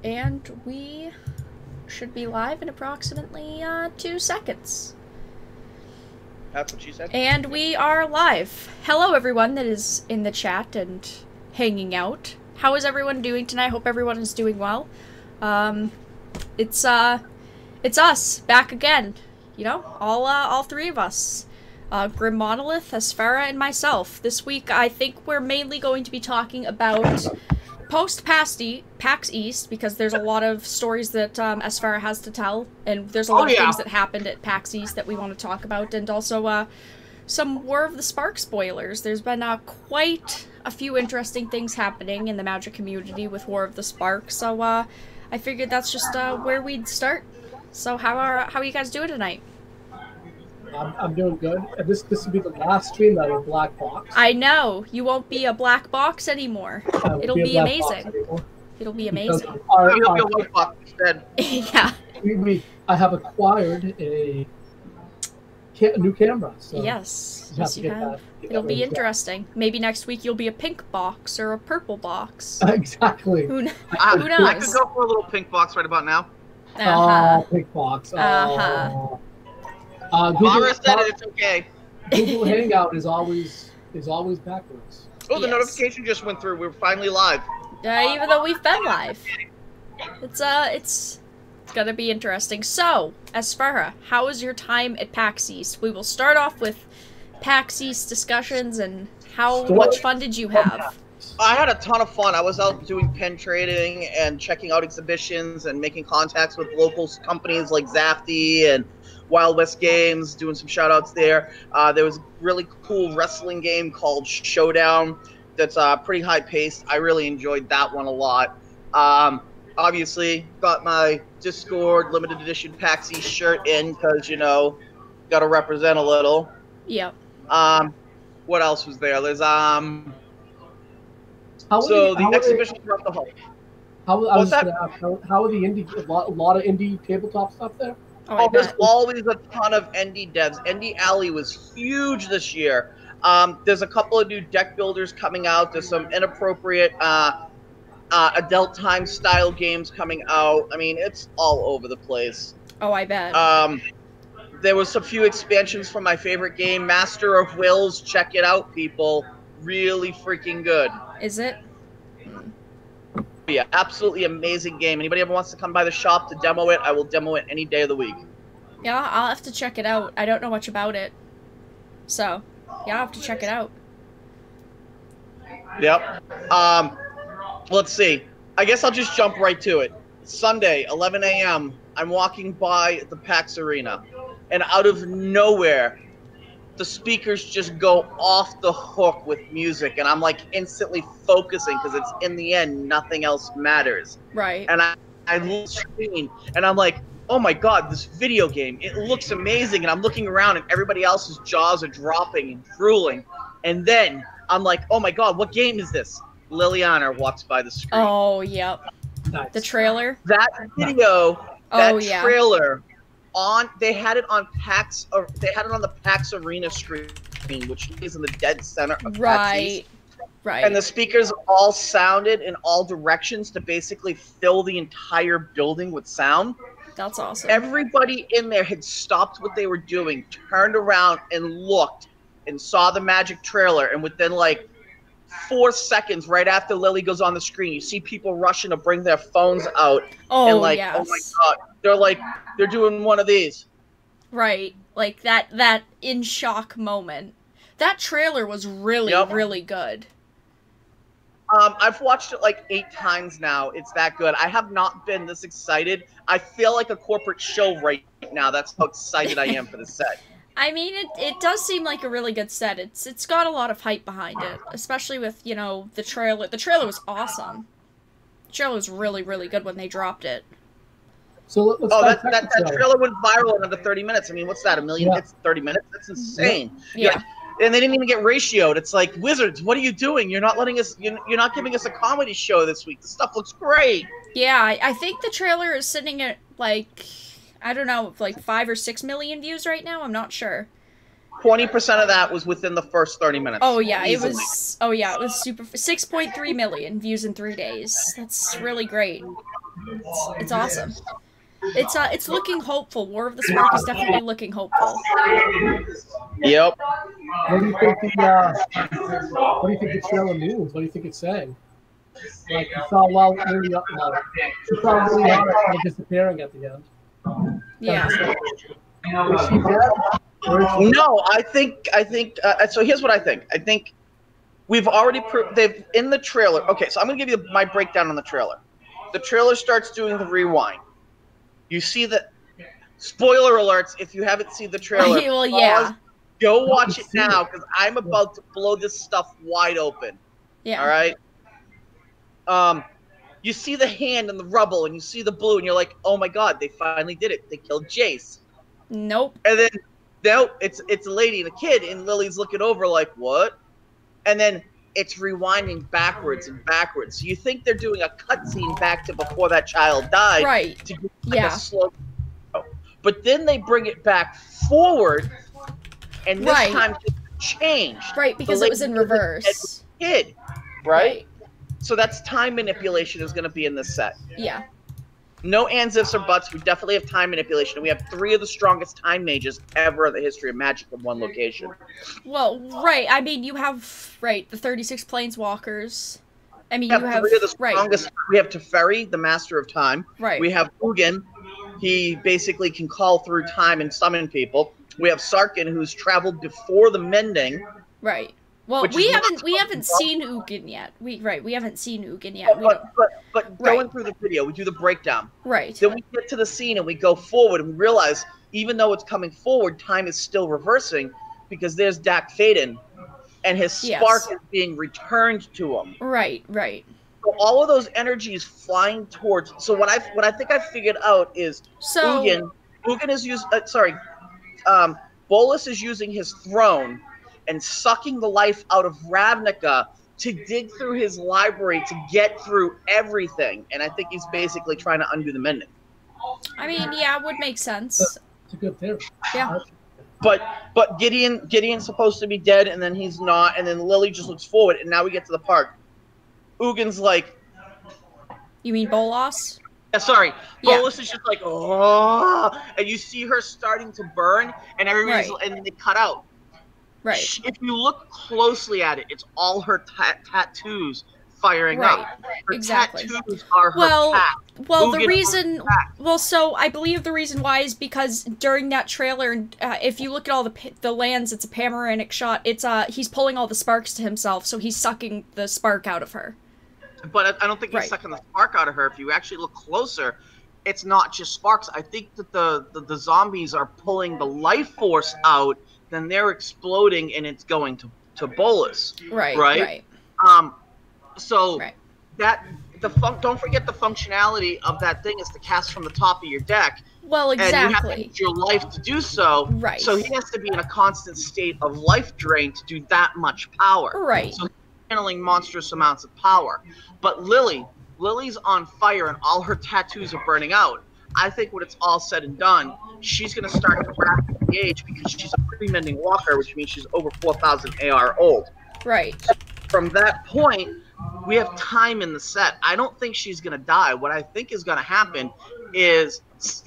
And we should be live in approximately 2 seconds. That's what she said. And we are live. Hello everyone that is in the chat and hanging out. How is everyone doing tonight? Hope everyone is doing well. It's us, back again. You know, all three of us. Grim Monolith, Asphera, and myself. This week, I think we're mainly going to be talking about post-PAX East, because there's a lot of stories that Asphera has to tell, and there's a lot of things that happened at PAX East that we want to talk about, and also some War of the Spark spoilers. There's been quite a few interesting things happening in the Magic community with War of the Spark, so I figured that's just where we'd start. So how are you guys doing tonight? I'm doing good. This will be the last stream that is black box. I know. You won't be a black box anymore. It'll be amazing. It'll be amazing. You'll be a white box instead. Yeah. I have acquired a new camera. So yes you have. It'll be interesting. Maybe next week you'll be a pink box or a purple box. Exactly. Who knows? I could go for a little pink box right about now. Oh, pink box. Mara said it's okay. Google Hangout is always backwards. Oh, the notification just went through. We're finally live. Even though we've been live. It's gonna be interesting. So, Asphera, how was your time at PAX East? We will start off with PAX East discussions and how much fun did you have? I had a ton of fun. I was out doing pen trading and checking out exhibitions and making contacts with local companies like Zafty and Wild West Games, doing some shout-outs there. There was a really cool wrestling game called Showdown that's pretty high-paced. I really enjoyed that one a lot. Obviously, got my Discord limited edition PAX East shirt in because, you know, got to represent a little. Yep. What else was there? There's, the exhibitions were up the hall. How are the indie, a lot of indie tabletop stuff there? Oh, there's always a ton of indie devs. Indie Alley was huge this year. There's a couple of new deck builders coming out. There's some inappropriate adult time style games coming out. I mean, it's all over the place. Oh, I bet. There was a few expansions from my favorite game, Master of Wills. Check it out, people. Really freaking good. Is it? Yeah, absolutely amazing game. Anybody ever wants to come by the shop to demo it, I will demo it any day of the week. Yeah, I'll have to check it out. I don't know much about it. So, yeah, I'll have to check it out. Yep. Let's see. I guess I'll just jump right to it. Sunday, 11 a.m., I'm walking by the PAX Arena, and out of nowhere, the speakers just go off the hook with music, and I'm like instantly focusing because it's in the end nothing else matters. Right. And I look screen and I'm like, oh my god, this video game, it looks amazing. And I'm looking around and everybody else's jaws are dropping and drooling. And then I'm like, oh my god, what game is this? Liliana walks by the screen. Oh, yep. Nice. The trailer. That video, trailer. They had it on PAX, or they had it on the PAX Arena screen, which is in the dead center of PAX East. Right. And the speakers all sounded in all directions to basically fill the entire building with sound. That's awesome. Everybody in there had stopped what they were doing, turned around and looked and saw the Magic trailer, and within like 4 seconds, right after Lily goes on the screen, you see people rushing to bring their phones out. Oh, and like, yes. oh my god. They're doing one of these. Right. Like that in shock moment. That trailer was really, really good. I've watched it like 8 times now. It's that good. I have not been this excited. I feel like a corporate show right now. That's how excited I am for the set. I mean, it does seem like a really good set. It's got a lot of hype behind it, especially with, you know, the trailer. The trailer was awesome. The trailer was really, really good when they dropped it. So let's that trailer went viral in under 30 minutes. I mean, what's that, 1 million hits 30 minutes? That's insane. Yeah. And they didn't even get ratioed. It's like, Wizards, what are you doing? You're not letting us, you're not giving us a comedy show this week. The stuff looks great. Yeah, I think the trailer is sitting at, like, I don't know, like 5 or 6 million views right now. I'm not sure. 20% of that was within the first 30 minutes. Oh yeah, easily. It was. Oh yeah, it was super. 6.3 million views in 3 days. That's really great. It's awesome. It's looking hopeful. War of the Spark is definitely looking hopeful. Yep. What do you think the trailer means? What do you think it's saying? Like you saw Lily up now. You saw Lily kind of disappearing at the end. Yeah. Is she dead? Or is she No, I think. So here's what I think. I think we've already they've in the trailer. Okay, so I'm gonna give you my breakdown on the trailer. The trailer starts doing the rewind. You see the spoiler alerts if you haven't seen the trailer. Well, yeah. Go watch it now because I'm about to blow this stuff wide open. Yeah. All right. You see the hand in the rubble, and you see the blue, and you're like, "Oh my God, they finally did it! They killed Jace." Nope. And then, no, it's a lady and a kid, and Lily's looking over like, "What?" And then it's rewinding backwards and backwards. So you think they're doing a cutscene back to before that child died, Right? To get like a slow. But then they bring it back forward, and this time it's changed. Right, because it was in reverse. Kid, right? So that's time manipulation is going to be in this set. Yeah. No ands, ifs, or buts. We definitely have time manipulation. We have 3 of the strongest time mages ever in the history of Magic in one location. Well, right. I mean, you have, the 36 Planeswalkers. I mean, you have 3 of the strongest. We have Teferi, the Master of Time. Right. We have Ugin. He basically can call through time and summon people. We have Sarkin, who's traveled before the Mending. Right. Well, we haven't seen Ugin yet. We haven't seen Ugin yet. But going through the video, we do the breakdown. Right. Then we get to the scene and we go forward and we realize even though it's coming forward, time is still reversing because there's Dak Faden and his spark is being returned to him. Right. So all of those energies flying towards. So what I think I figured out is Ugin is using. Bolus is using his throne and sucking the life out of Ravnica to dig through his library to get through everything. And I think he's basically trying to undo the Mending. I mean, yeah, it would make sense. It's a good theory. Yeah. But Gideon's supposed to be dead, and then he's not, and then Lily just looks forward, and now we get to the part. Ugin's like... You mean Bolas? Yeah, sorry. Bolus is just like, oh, and you see her starting to burn, and everybody's and they cut out. Right. If you look closely at it, it's all her tattoos firing up. Her tattoos are her path. Well, the reason, so I believe the reason why is because during that trailer, if you look at all the lands, it's a panoramic shot. It's he's pulling all the sparks to himself, so he's sucking the spark out of her. But I don't think he's sucking the spark out of her. If you actually look closer, it's not just sparks. I think that the zombies are pulling the life force out. Then they're exploding and it's going to Bolus. Right. So that don't forget the functionality of that thing is to cast from the top of your deck. Well, exactly. And you have to use your life to do so. Right. So he has to be in a constant state of life drain to do that much power. Right. So he's handling monstrous amounts of power. But Lily's on fire and all her tattoos are burning out. I think when it's all said and done, she's going to start to rapidly age because she's a pre-mending walker, which means she's over 4,000 AR old. Right. So from that point, we have time in the set. I don't think she's going to die. What I think is going to happen is,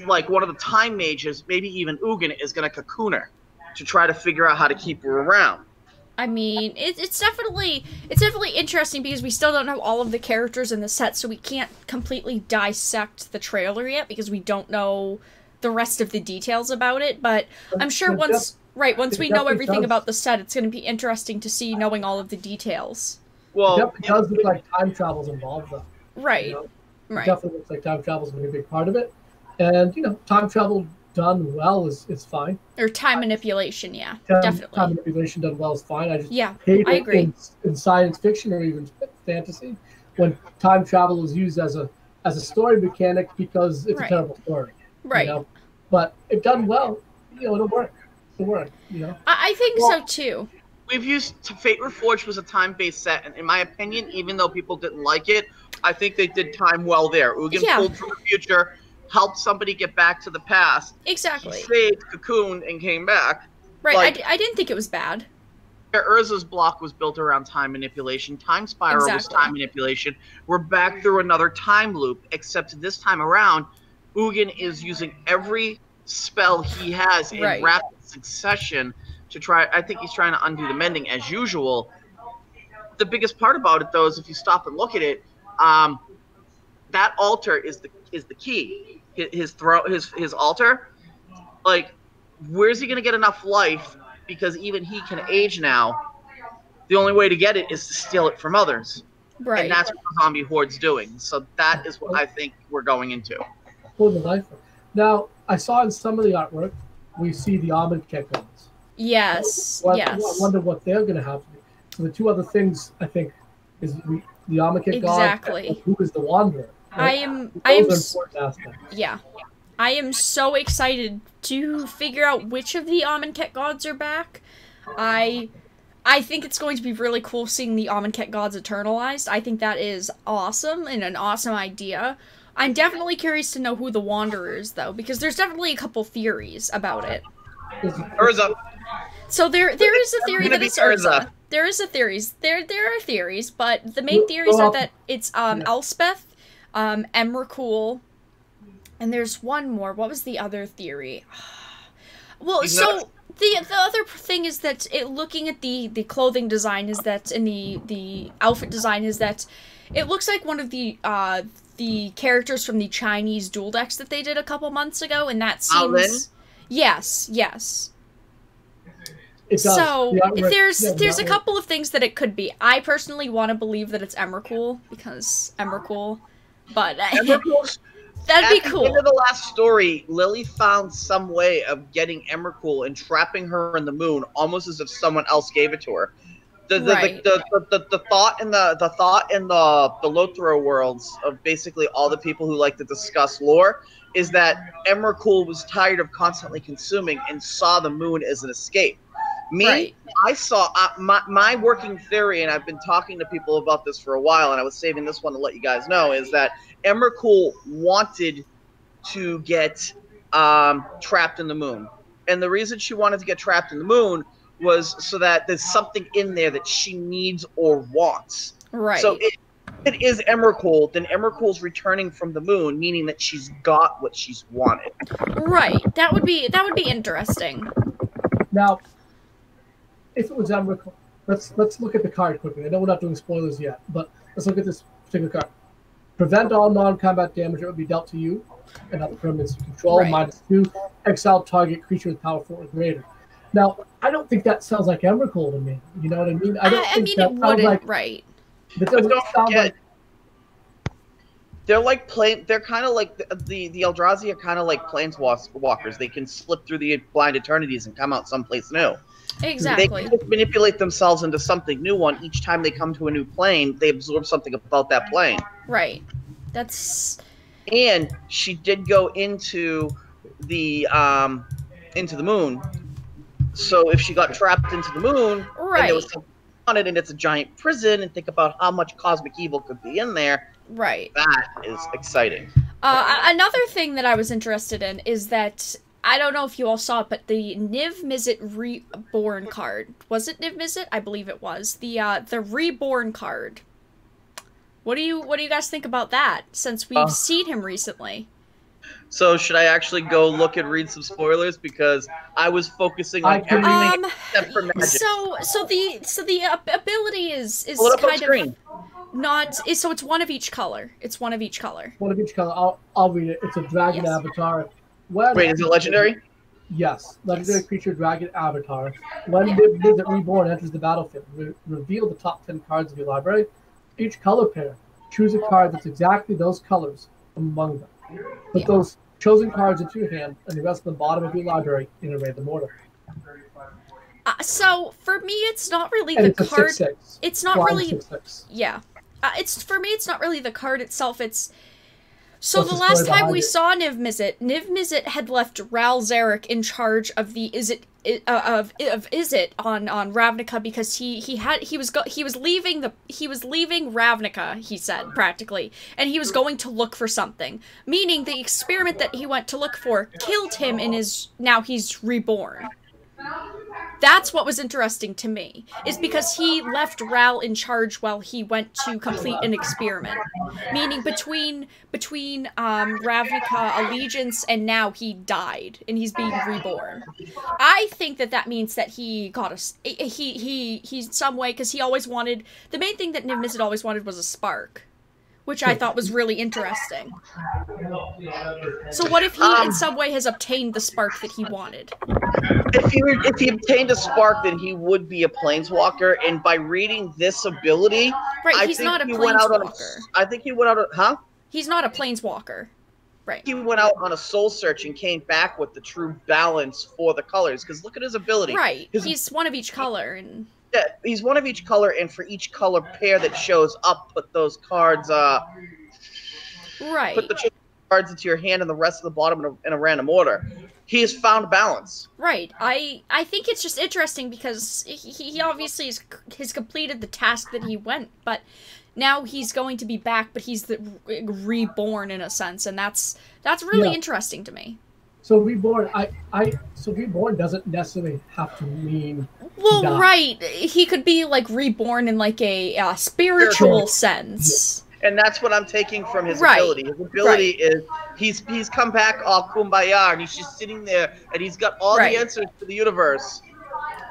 like, one of the time mages, maybe even Ugin, is going to cocoon her to try to figure out how to keep her around. I mean, it's definitely interesting because we still don't know all of the characters in the set, so we can't completely dissect the trailer yet because we don't know the rest of the details about it. But I'm sure once we know everything about the set, it's going to be interesting to see knowing all of the details. Well, it does look like time travel's involved, though. Right. You know? Right. It definitely looks like time travel's going to be a big part of it, and time travel done well is fine. Or time manipulation, definitely. Time manipulation done well is fine. I just I agree. In science fiction or even fantasy when time travel is used as a story mechanic because it's a terrible story. Right. But if done well, it'll work. It'll work. I think so too. We've used Fate Reforged was a time-based set, and in my opinion, even though people didn't like it, I think they did time well there. Ugin pulled from the future, helped somebody get back to the past. Exactly. He saved Cocoon and came back. Right. I didn't think it was bad. Urza's block was built around time manipulation. Time Spiral was time manipulation. We're back through another time loop, except this time around, Ugin is using every spell he has in rapid succession to try. I think he's trying to undo the mending as usual. The biggest part about it, though, is if you stop and look at it, that altar is the key. His altar, like, where's he gonna get enough life? Because even he can age now. The only way to get it is to steal it from others, and that's what the zombie horde's doing. So that is what I think we're going into. Pull the knife. Now, I saw in some of the artwork, we see the Amonkhet gods. Yes. I wonder what they're going to have to do. So the two other things, I think, is the Amonkhet god and who is the Wanderer. Right? I am so excited to figure out which of the Amonkhet gods are back. I think it's going to be really cool seeing the Amonkhet gods eternalized. I think that is awesome and an awesome idea. I'm definitely curious to know who the Wanderer is, though, because there's definitely a couple theories about it. Urza. So there is a theory that it's Urza. There is a theories. There are theories, but the main theories are that it's Elspeth, Emrakul, and there's one more. What was the other theory? Well, so the other thing is that looking at the clothing design is that, and the outfit design is that it looks like one of the characters from the Chinese duel decks that they did a couple months ago, and that seems... Yes. It does. So, there's a couple of things that it could be. I personally want to believe that it's Emrakul, because Emrakul, but... that'd be cool. At the end of the last story, Lily found some way of getting Emrakul and trapping her in the moon, almost as if someone else gave it to her. The thought in the Lothro worlds of basically all the people who like to discuss lore is that Emrakul was tired of constantly consuming and saw the moon as an escape. I saw my working theory, and I've been talking to people about this for a while, and I was saving this one to let you guys know, is that Emrakul wanted to get trapped in the moon. And the reason she wanted to get trapped in the moon was so that there's something in there that she needs or wants. Right. So if it is Emrakul, then Emrakul's returning from the moon, meaning that she's got what she's wanted. Right. That would be interesting. Now, if it was Emrakul, let's look at the card quickly. I know we're not doing spoilers yet, but let's look at this particular card. Prevent all non-combat damage that would be dealt to you and other permanents you control. -2. Exile target creature with power 4 or greater. Now, I don't think that sounds like Emrakul to me. You know what I mean? I mean, it wouldn't, right? It doesn't sound like. They're kind of like the Eldrazi are kind of like planeswalkers. They can slip through the blind eternities and come out someplace new. Exactly. They can manipulate themselves into something new on each time they come to a new plane. They absorb something about that plane. Right. That's. And she did go into the moon. So if she got trapped into the moon, and there was something on it, and it's a giant prison, and think about how much cosmic evil could be in there. Right. That is exciting. Another thing that I was interested in is that, I don't know if you all saw it, but the Niv Mizzet Reborn card. Was it Niv Mizzet? I believe it was. The Reborn card. What do you guys think about that, since we've seen him recently? So should I actually go look and read some spoilers, because I was focusing on everything except for magic. So the ability is kind of not. So it's one of each color. It's one of each color. One of each color. I'll read it. It's a dragon avatar. Wait, is it legendary? Yes, legendary creature dragon avatar. When Niv Mizzet Reborn enters the battlefield, reveal the top 10 cards of your library. Each color pair, choose a card that's exactly those colors among them. Put those chosen cards into your hand and the rest of the bottom of your library in a random order. So for me, it's not really the card. 6/6. It's not really. 6/6. Yeah, for me, it's not really the card itself. It's. So the last time we saw Niv Mizzet had left Ral Zarek in charge of the Izzet on Ravnica, because he was leaving Ravnica, he said, practically, and he was going to look for something, meaning the experiment that he went to look for killed him, and now he's reborn. That's what was interesting to me, is because he left Ral in charge while he went to complete an experiment. Meaning between Ravnica Allegiance and now he died, and he's being reborn. I think that means that he got he some way, because he always wanted, the main thing that Niv Mizzet always wanted was a spark, which I thought was really interesting. So what if he in some way has obtained the spark that he wanted? If he obtained a spark, then he would be a planeswalker. And by reading this ability, right, he's not a planeswalker. I think he went out on huh? He's not a planeswalker. Right. He went out on a soul search and came back with the true balance for the colors. Because look at his ability. Right. He's one of each color, and yeah, he's one of each color, and for each color pair that shows up, put those cards. Right. Put the cards into your hand and the rest of the bottom in a random order. He has found balance. Right. I think it's just interesting because he obviously has completed the task that he went, but now he's going to be back, but he's reborn in a sense, and that's really interesting to me. So reborn, so reborn doesn't necessarily have to mean. Well, die. right. He could be like reborn in like a spiritual sense. And that's what I'm taking from his ability. His ability is he's come back all kumbaya, and he's just sitting there, and he's got all the answers to the universe.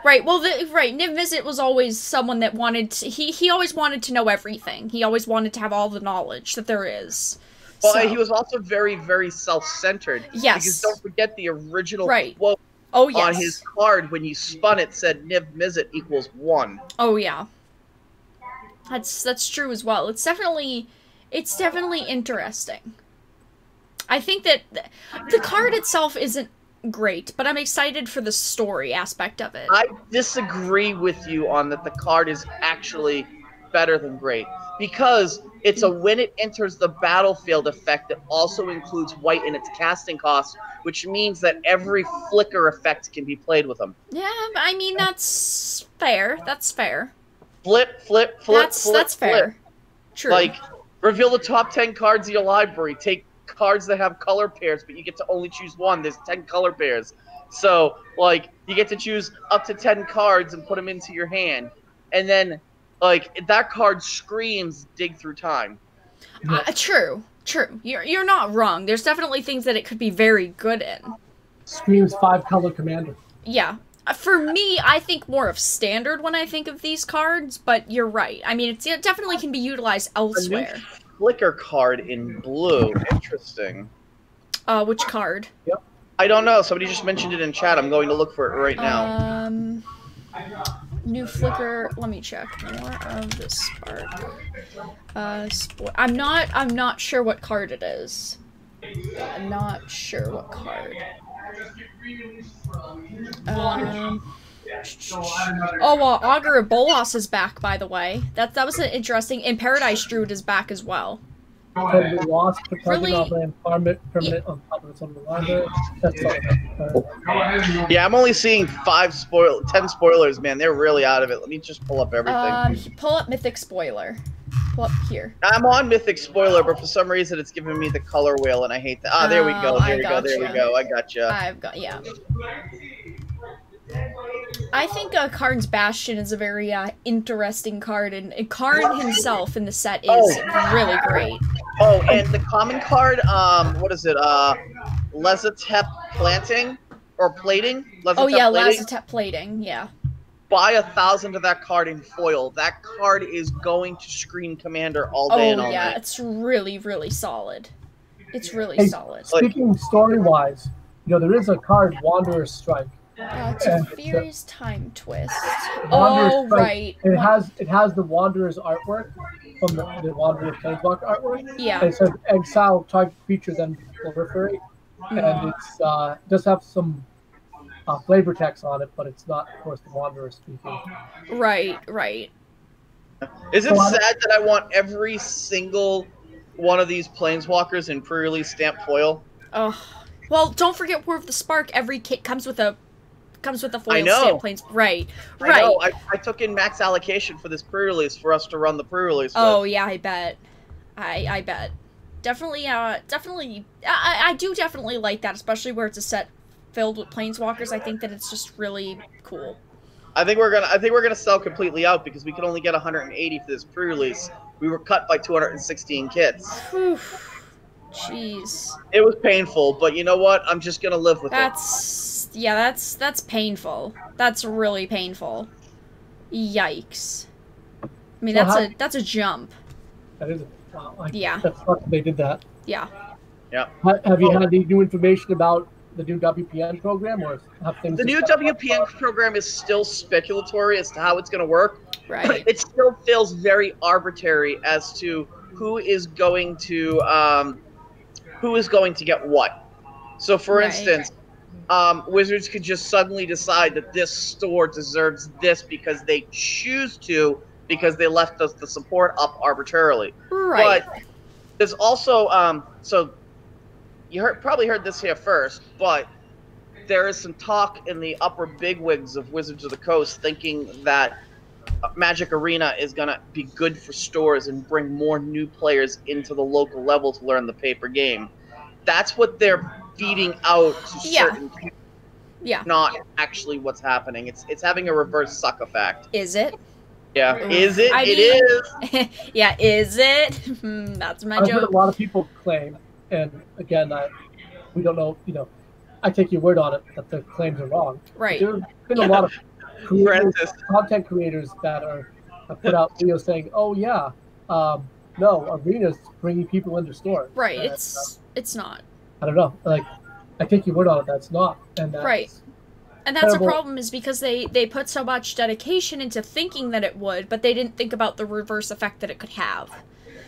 Right. Well, Niv Mizzet was always someone that wanted to, he always wanted to know everything. He always wanted to have all the knowledge that there is. Well, he was also very, very self-centered. Yes. Because don't forget the original quote on his card when you spun it said Niv Mizzet equals 1. Oh yeah. That's true as well. It's definitely interesting. I think that the card itself isn't great, but I'm excited for the story aspect of it. I disagree with you on that the card is actually better than great, because it's a when it enters the battlefield effect that also includes white in its casting cost, which means that every flicker effect can be played with them. Yeah, I mean, that's fair. That's fair. Flip, flip, that's fair. True. Like, reveal the top 10 cards of your library. Take cards that have color pairs, but you get to only choose one. There's 10 color pairs. So, like, you get to choose up to 10 cards and put them into your hand. And then, like, that card screams dig through time. True. You're not wrong. There's definitely things that it could be very good in. Screams 5-color commander. Yeah. For me, I think more of standard when I think of these cards, but you're right. I mean, it definitely can be utilized elsewhere. A new flicker card in blue. Interesting. Which card? Yep. I don't know. Somebody just mentioned it in chat. I'm going to look for it right now. New flicker. Let me check. More of the spark. I'm not sure what card it is. I'm not sure what card. Augur of Bolas is back, by the way. That was an interesting. And Paradise Druid is back as well. Totally lost. Really? Permanent on top of its own library. That's all. Yeah, I'm only seeing 10 spoilers, man. They're really out of it. Let me just pull up everything. Pull up Mythic Spoiler. Pull up here. I'm on Mythic Spoiler, but for some reason it's giving me the color wheel, and I hate that. Ah, there we go. There we go. I gotcha. Yeah. I think Karn's Bastion is a very interesting card, and Karn himself in the set is really great. Oh, and the common card, what is it? Lezatep Planting? Or Plating? Lezatep Plating, yeah. Buy 1,000 of that card in foil. That card is going to scream Commander all day and all night. Oh, yeah, it's really, really solid. It's really solid. Speaking story-wise, there is a card, Wanderer's Strike. It's a Furious Time Twist. Oh, right. It has the Wanderer's artwork from the Wanderer's Planeswalker artwork. Yeah. It says exile target creature, then proliferate. And it's does have some flavor text on it, but it's not, of course, the Wanderer speaking. Right. Is it sad that I want every single one of these Planeswalkers in pre-release stamped foil? Oh, well, don't forget War of the Spark. Every kit comes with a foil stamp planes. Right. I know. I took in max allocation for this pre-release for us to run the pre-release. Oh yeah, I bet. I bet. Definitely. I do definitely like that, especially where it's a set filled with planeswalkers. I think that it's just really cool. I think we're gonna sell completely out because we can only get 180 for this pre-release. We were cut by 216 kits. Whew. Jeez. It was painful, but you know what? I'm just gonna live with it. That's painful. That's really painful. Yikes. I mean, So that's a jump. That is wow. Yeah. That's fucking they did that. Yeah. Yeah. Have you had any new information about the new WPN program, or have things? The new WPN program is still speculatory as to how it's going to work. Right. It still feels very arbitrary as to who is going to get what. So, for Right. instance, Wizards could just suddenly decide that this store deserves this because they choose to, because they left us the support up arbitrarily. Right. But there's also so you probably heard this here first, but there is some talk in the upper bigwigs of Wizards of the Coast thinking that Magic Arena is going to be good for stores and bring more new players into the local level to learn the paper game. That's what they're feeding out to certain people. Yeah. Not actually what's happening. It's having a reverse suck effect. Is it? Yeah. Oof. Is it? I It mean- is. Yeah, is it? That's my I've heard joke. a lot of people claim, and again, we don't know. You know, I take your word on it that the claims are wrong. Right. There have been a lot of Francis. content creators that have put out videos saying, "Oh yeah, no, Arena's bringing people into stores." Right. And, It's not. I don't know. Like, I take your word on it. That's not. And that's, Right. And that's terrible. a problem, is because they put so much dedication into thinking that it would, but they didn't think about the reverse effect that it could have.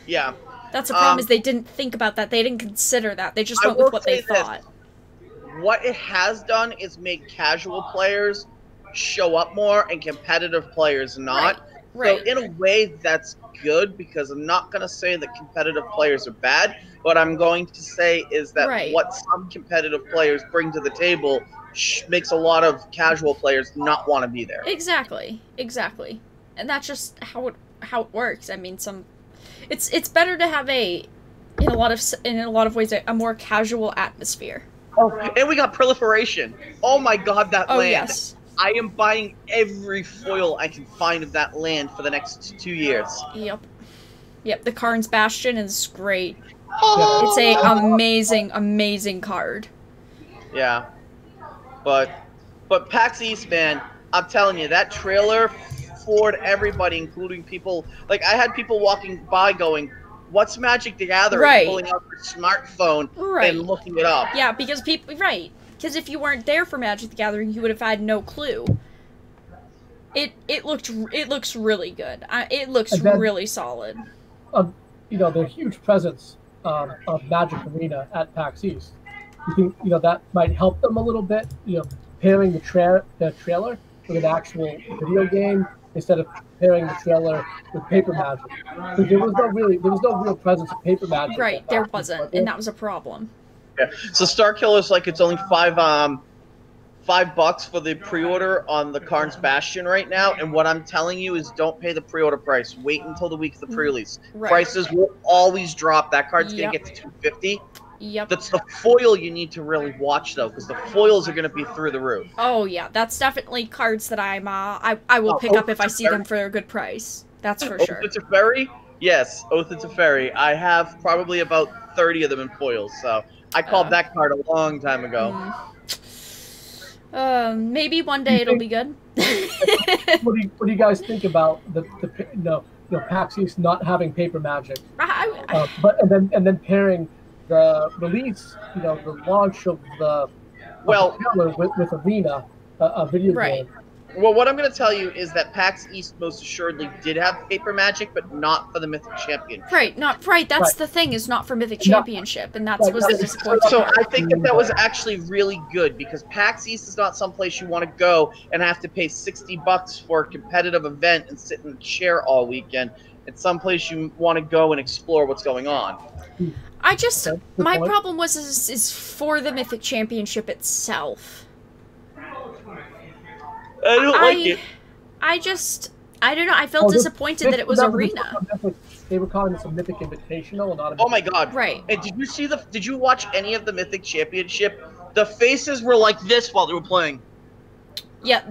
Yeah. That's the problem, is they didn't think about that. They didn't consider that. They just I went with will what they say this. thought. What it has done is make casual players show up more and competitive players not. Right. So in a way, that's good, because I'm not going to say that competitive players are bad. What I'm going to say is that Right. what some competitive players bring to the table makes a lot of casual players not want to be there. Exactly. And that's just how it works. I mean, it's better to have in a lot of ways a more casual atmosphere. Oh, and we got proliferation. Oh my god, that Oh land. yes. I am buying every foil I can find of that land for the next 2 years. Yep, the Karn's Bastion is great. Oh! It's a amazing card. Yeah. But PAX East, man, I'm telling you, that trailer floored everybody, including people. Like, I had people walking by going, "What's Magic the Gathering?" Right. Pulling out their smartphone Right. and looking it up. Yeah, because because if you weren't there for Magic the Gathering, you would have had no clue. It looks really good. It looks And then- really solid. you know, the huge presence of Magic Arena at PAX East. You think, you know, that might help them a little bit, you know, pairing the trailer with an actual video game instead of pairing the trailer with paper Magic. Because there was no real presence of paper Magic. Right, at there PAX East, wasn't, was there? and that was a problem. Yeah. So Starkiller's like, it's only $5 for the pre-order on the Karn's Bastion right now, and what I'm telling you is don't pay the pre-order price. Wait until the week of the pre-release. Right. Prices will always drop. That card's Yep. gonna get to $250. Yep. That's the foil you need to really watch, though, because the foils are gonna be through the roof. Oh yeah, that's definitely cards that I will pick up if I see them for a good price. That's for sure. Oath of Teferi? Yes, Oath of Teferi. I have probably about 30 of them in foils, so I called that card a long time ago. Maybe one day it'll be good. What do you guys think about the PAX East not having paper Magic, but and then pairing the release, you know, the launch of the trailer with Arena, a video game. Well, what I'm going to tell you is that PAX East most assuredly did have paper Magic, but not for the Mythic Champion. Right. That's Right. the thing, is not for Mythic Championship, and that's was the disappointing So part. I think that was actually really good, because PAX East is not someplace you want to go and have to pay $60 for a competitive event and sit in a chair all weekend. It's someplace you want to go and explore what's going on. My problem is for the Mythic Championship itself. I don't like it. I don't know. I felt disappointed that it was Arena. They were calling this a Mythic Invitational, and not a. Oh my god! Right. And did you watch any of the Mythic Championship? The faces were like this while they were playing. Yeah.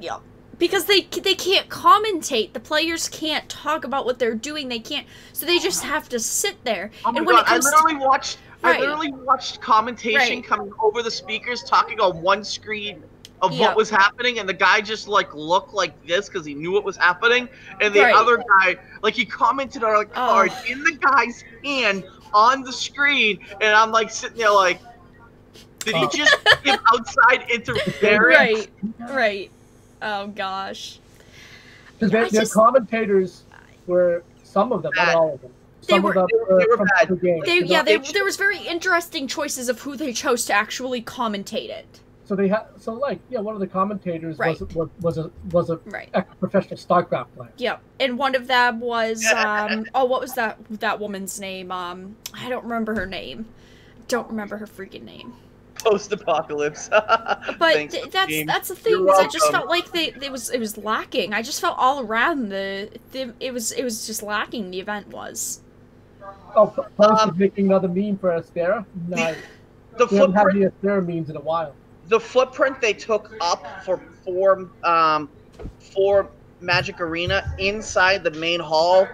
Yeah. Because they can't commentate. The players can't talk about what they're doing. They can't. So they just have to sit there. Oh my and when God, it comes I literally watched commentation coming over the speakers, talking on one screen of what was happening, and the guy just like looked like this because he knew what was happening, and the other guy, like, he commented on a card in the guy's hand on the screen, and I'm like sitting there like, did he just give outside interference? Right. Oh gosh. Because their commentators were, some of them, not all of them. They were bad. There was very interesting choices of who they chose to actually commentate it. So they had, one of the commentators was a professional StarCraft player. Yeah, and one of them was what was that woman's name? I don't remember her name. Don't remember her freaking name. Post-apocalypse. But that's the thing. I just felt like it was lacking. I just felt all around it was just lacking. The event was. Oh, Post is making another meme for Astera. No, we haven't had the Astera memes in a while. The footprint they took up for Magic Arena inside the main hall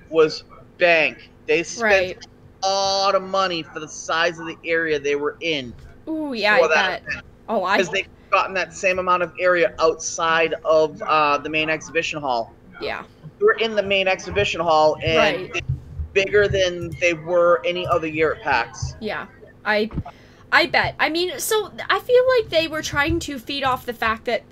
was bank. They spent a lot of money for the size of the area they were in. Ooh, yeah, I bet. Because they've gotten that same amount of area outside of the main exhibition hall. Yeah. We were in the main exhibition hall, and it's bigger than they were any other year at PAX. Yeah, I bet. I mean, so I feel like they were trying to feed off the fact that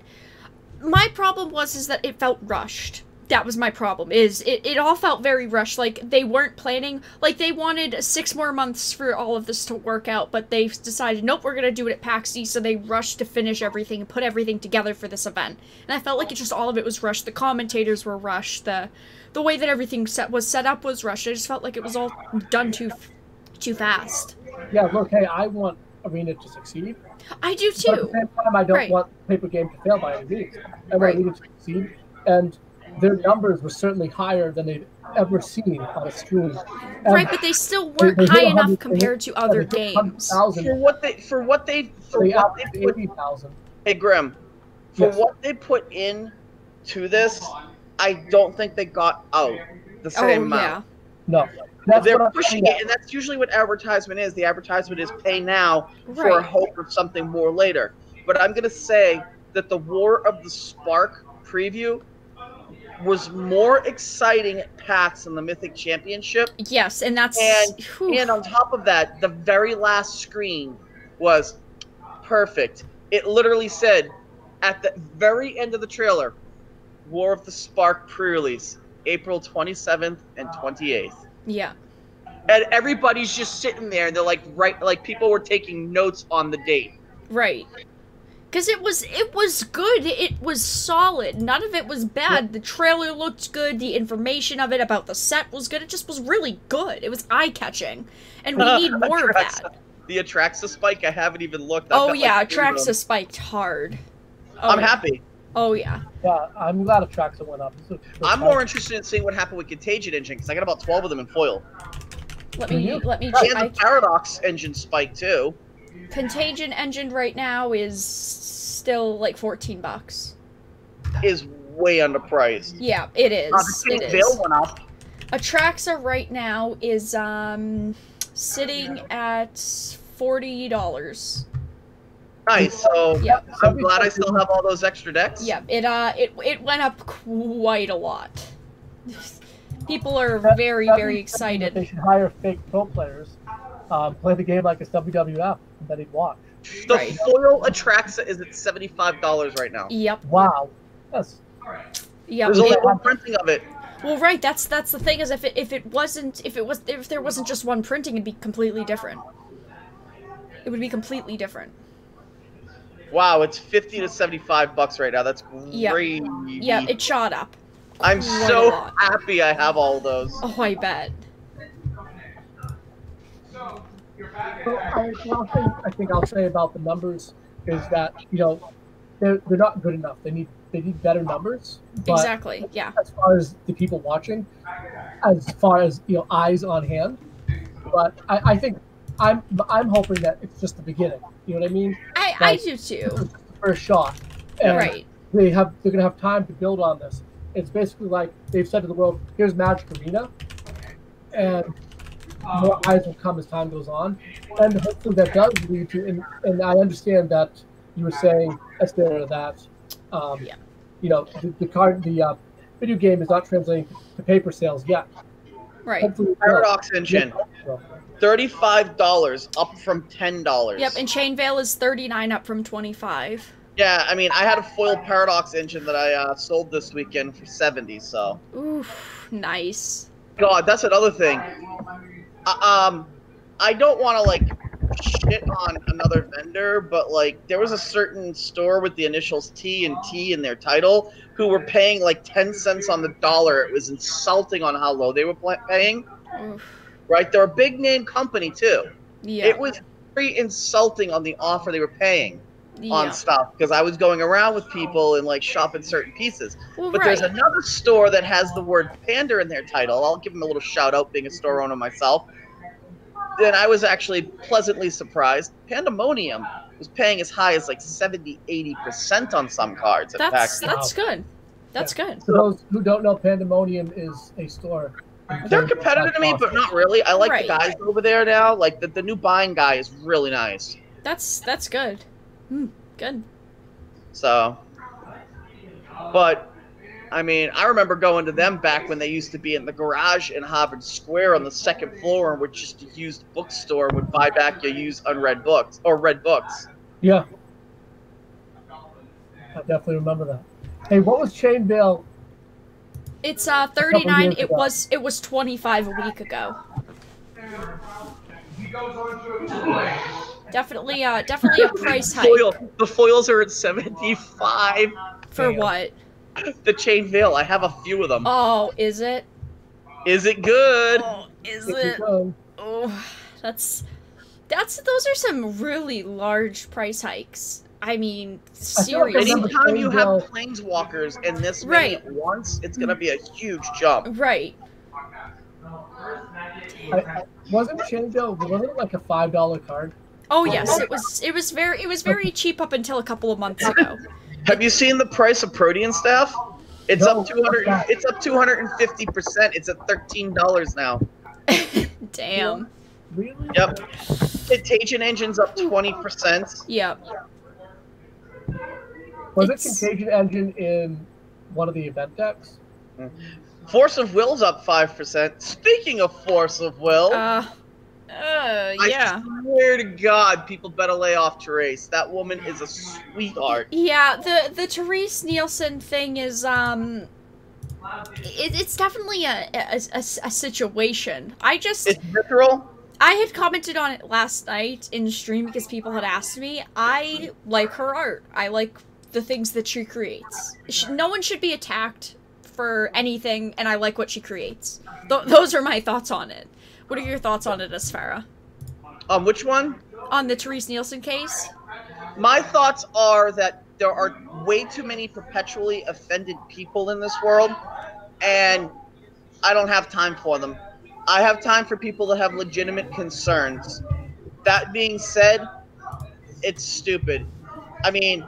my problem is that it felt rushed. That was my problem, it all felt very rushed. Like, they weren't planning, like, they wanted 6 more months for all of this to work out, but they decided, nope, we're gonna do it at PAX East, so they rushed to finish everything and put everything together for this event. And I felt like all of it was rushed. The commentators were rushed, the way that everything was set up was rushed. I just felt like it was all done too fast. Yeah, look, hey, I want Arena to succeed. I do too. But at the same time, I don't want Paper Game to fail by any means. I want Arena to succeed, and their numbers were certainly higher than they'd ever seen on a stream. And but they still weren't high enough compared to other games. For what they put 80,000. Hey Grim, for what they put in to this, I don't think they got out the same amount. No. They're pushing it, and that's usually what advertisement is. The advertisement is pay now for a hope of something more later. But I'm going to say that the War of the Spark preview was more exciting at PAX than the Mythic Championship. Yes, and that's... And on top of that, the very last screen was perfect. It literally said, at the very end of the trailer, War of the Spark pre-release, April 27th and 28th. Yeah. And everybody's just sitting there, and they're like people were taking notes on the date. Right. Because it was good. It was solid. None of it was bad. Yep. The trailer looked good. The information of it about the set was good. It just was really good. It was eye-catching. And we need more of that. The Atraxa spike, I haven't even looked. Atraxa spiked hard. I'm happy. Oh, yeah. Yeah, I'm glad Atraxa went up. I'm more interested in seeing what happened with Contagion Engine, because I got about 12 of them in foil. Let me And the Paradox Engine spike, too. Contagion Engine right now is still like $14. Is way underpriced. Yeah, it is. The Veil went up. Atraxa right now is sitting at $40. Nice. So I'm glad I still have all those extra decks. Yeah, it went up quite a lot. People are very, very excited. They should hire fake pro players, play the game like it's WWF, and then he'd watch. The foil Atraxa is at $75 right now. Yep. Wow. That's. Yeah. There's only one printing of it. Well, right. That's the thing is if there wasn't just one printing, it'd be completely different. It would be completely different. Wow, it's $50 to $75 right now. That's crazy. Yeah, it shot up. I'm so happy I have all those. Oh, I bet. So I think I'll say about the numbers is that they're not good enough. They need better numbers. But exactly. Yeah. As far as the people watching, as far as eyes on hand, but I think I'm hoping that it's just the beginning. You know what I mean? I do too. It's the first shot. And right. they're gonna have time to build on this. It's basically like they've said to the world, here's Magic Arena, and more eyes will come as time goes on, and hopefully that does lead to. And I understand that you were saying, Esther, that you know the video game is not translating to paper sales yet. Right. Hopefully, Paradox Engine, $35 up from $10. Yep, and Chain Veil is $39 up from $25. Yeah, I mean, I had a foil Paradox Engine that I sold this weekend for $70. So. Oof, nice. God, that's another thing. I don't want to like shit on another vendor, but like there was a certain store with the initials T and T in their title who were paying like 10 cents on the dollar. It was insulting on how low they were paying. Oof. Right, they're a big name company too. Yeah. It was very insulting on the offer they were paying on stuff because I was going around with people and like shopping certain pieces. Well, but there's another store that has the word Panda in their title. I'll give them a little shout out, being a store owner myself. Then I was actually pleasantly surprised. Pandemonium was paying as high as like 70-80% on some cards. That's good. That's good. For those who don't know, Pandemonium is a store. They're competitive to me, but not really. I like the guys over there now. Like the new buying guy is really nice. That's good. Good. So, but I mean, I remember going to them back when they used to be in the garage in Harvard Square on the second floor, and were just a used bookstore and would buy back your used unread books or read books. Yeah, I definitely remember that. Hey, what was Chain Veil? It's 39. It was 25 a week ago. Definitely a price hike. The foils are at 75. For what? The Chain Veil. I have a few of them. Oh, is it? Is it good? Oh, is it? Oh, those are some really large price hikes. I mean, seriously. Anytime you have planeswalkers in this many at once, it's gonna be a huge jump. Right. Wasn't Chain Veil? Wasn't it like a $5 card? Oh yes, it was very cheap up until a couple of months ago. Have you seen the price of Protean staff? It's up 200. It's up 250%. It's at $13 now. Damn. Really? Yep. Contagion Engine's up 20%. Yep. Was it Contagion Engine in one of the event decks? Force of Will's up 5%. Speaking of Force of Will, yeah. I swear to God, people better lay off Therese. That woman is a sweetheart. Yeah, the Therese Nielsen thing is it's definitely a situation. It's visceral. I had commented on it last night in stream because people had asked me. I like her art. I like the things that she creates. No one should be attacked for anything, and I like what she creates. Those are my thoughts on it. What are your thoughts on it, Asfara? Which one? On the Therese Nielsen case? My thoughts are that there are way too many perpetually offended people in this world, and I don't have time for them. I have time for people that have legitimate concerns. That being said, it's stupid. I mean,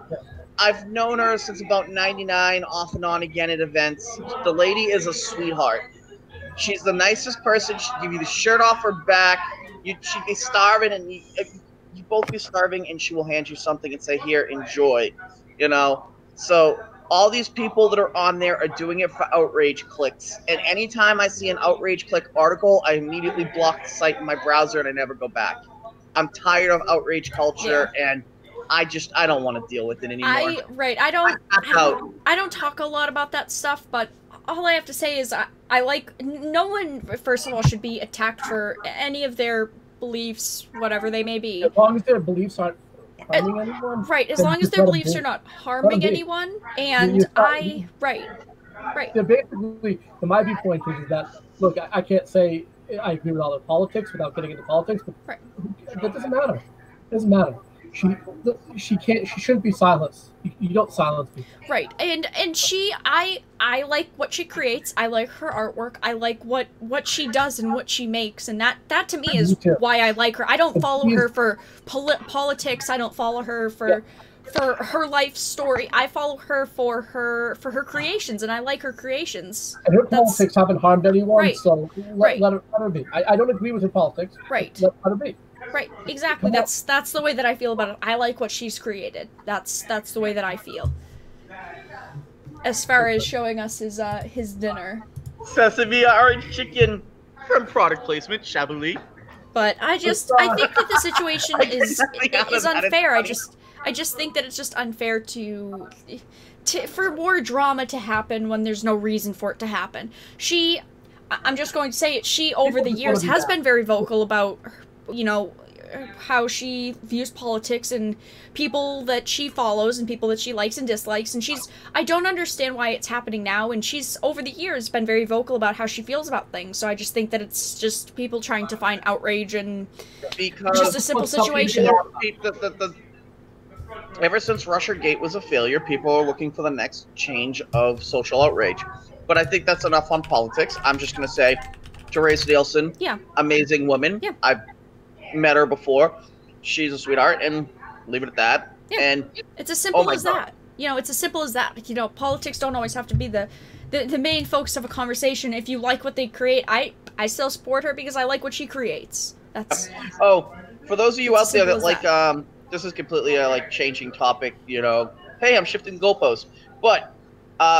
I've known her since about 99, off and on again at events. The lady is a sweetheart. She's the nicest person. She'd give you the shirt off her back. She'd be starving, and you both be starving, and she will hand you something and say, "Here, enjoy." You know? So all these people that are on there are doing it for outrage clicks. And anytime I see an outrage click article, I immediately block the site in my browser, and I never go back. I'm tired of outrage culture, and I don't want to deal with it anymore. I don't talk a lot about that stuff, but all I have to say is I like, no one, first of all, should be attacked for any of their beliefs, whatever they may be. As long as their beliefs aren't harming anyone. Right, as long as their beliefs are not harming anyone, and right. So basically, my viewpoint is that, look, I can't say I agree with all their politics without getting into politics, but that doesn't matter. It doesn't matter. She shouldn't be silenced. You don't silence people. Right, and I like what she creates. I like her artwork. I like what she does and what she makes, and that to me is why I like her. I don't follow her for politics. I don't follow her for for her life story. I follow her for her creations, and I like her creations. And her politics haven't harmed anyone, right. so let her be. I don't agree with her politics. Right. Let her be. Right. Exactly. That's the way that I feel about it. I like what she's created. That's the way that I feel. As far as showing us his dinner. Sesame orange chicken from product placement, Chablis. But I think that the situation is unfair. I just think that it's just unfair for more drama to happen when there's no reason for it to happen. I'm just going to say it, she over the years has been very vocal about, you know, how she views politics and people that she follows and people that she likes and dislikes, and I don't understand why it's happening now, and she's over the years been very vocal about how she feels about things, so I just think that it's just people trying to find outrage and just a simple situation. Ever since Russiagate was a failure, people are looking for the next change of social outrage. But I think that's enough on politics. I'm just going to say, Therese Nielsen, amazing woman. Yeah. I've met her before. She's a sweetheart, and leave it at that. Yeah. And it's as simple as that. You know, it's as simple as that. You know, politics don't always have to be the main focus of a conversation. If you like what they create, I still support her because I like what she creates. That's. Oh, for those of you out there that like, this is completely a changing topic. You know, hey, I'm shifting goalposts. But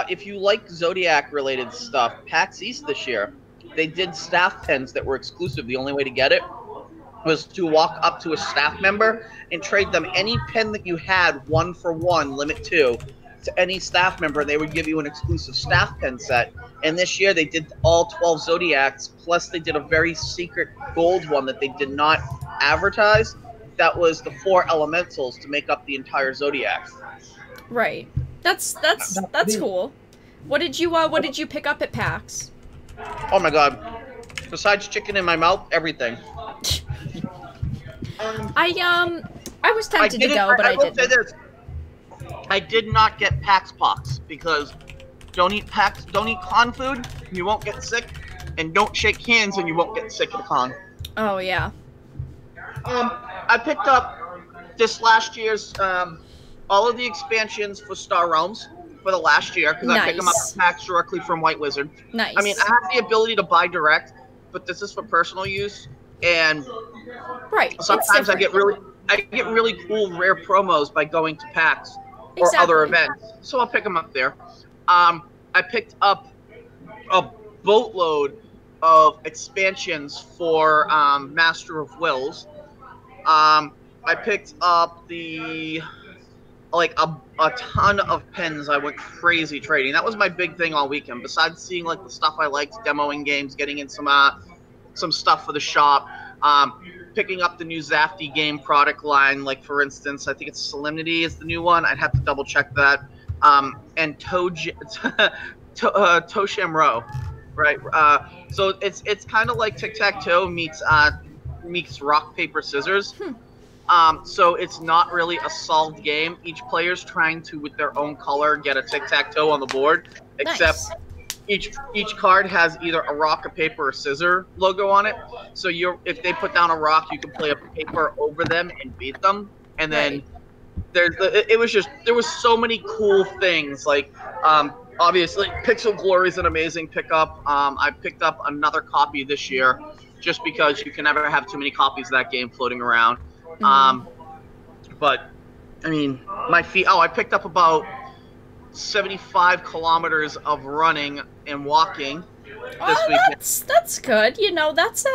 if you like Zodiac related stuff, PAX East this year, they did staff pens that were exclusive. The only way to get it was to walk up to a staff member and trade them any pen that you had 1-for-1, limit 2, to any staff member, and they would give you an exclusive staff pen set. And this year they did all 12 Zodiacs, plus they did a very secret gold one that they did not advertise. That was the 4 elementals to make up the entire Zodiac. Right. That's cool. What did you pick up at PAX? Oh my god. Besides chicken in my mouth, everything. I was tempted to go, but I didn't. Say this. I did not get PAX Pox because don't eat con food, you won't get sick, and don't shake hands and you won't get sick at a con. Oh yeah. I picked up this last year's all of the expansions for Star Realms for the last year because I pick them up at PAX directly from White Wizard. Nice. I mean, I have the ability to buy direct, but this is for personal use, and sometimes I get really cool rare promos by going to PAX or other events, so I'll pick them up there. I picked up a boatload of expansions for Master of Wills. I picked up a ton of pens. I went crazy trading. That was my big thing all weekend. Besides seeing the stuff I liked, demoing games, getting in some stuff for the shop, picking up the new Zafty game product line. Like for instance, I think it's Solemnity is the new one. I'd have to double check that. And Toshamro, right? So it's kind of like tic-tac-toe meets rock paper scissors. So it's not really a solved game. Each player's trying to, with their own color, get a tic-tac-toe on the board. Except each card has either a rock, a paper, or scissor logo on it. So if they put down a rock, you can play a paper over them and beat them. And then there was so many cool things. Obviously, Pixel Glory is an amazing pickup. I picked up another copy this year, just because you can never have too many copies of that game floating around. But I mean, my feet. Oh, I picked up about 75 kilometers of running and walking this weekend. That's good. You know, that's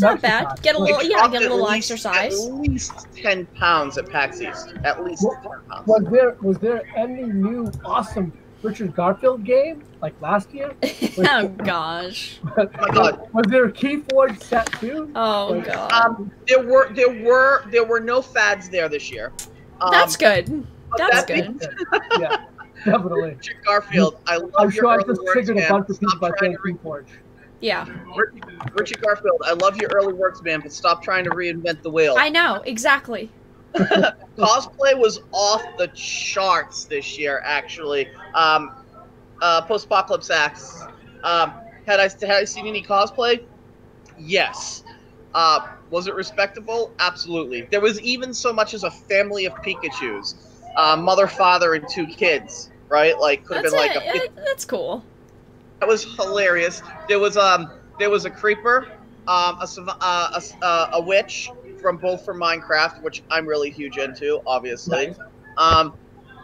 not bad. Get a little exercise. At least 10 pounds at PAX East. At least 10 pounds. Was there any new awesome Richard Garfield game like last year? Oh gosh. Oh my god. Was there a Keyforge set too? Oh god. There were no fads there this year. That's good. That's good. Yeah, definitely. Richard Garfield, I love your early works, man. Stop trying to Keyforge. Yeah. Richard Garfield, I love your early works, man, but stop trying to reinvent the wheel. I know, exactly. Cosplay was off the charts this year, actually. Post-Apocalypse Acts. Had I seen any cosplay? Yes. Was it respectable? Absolutely. There was even so much as a family of Pikachus. mother, father, and 2 kids. Right? Like could have been like a. That's cool. That was hilarious. There was a creeper, a witch from Minecraft, which I'm really huge into, obviously. Nice.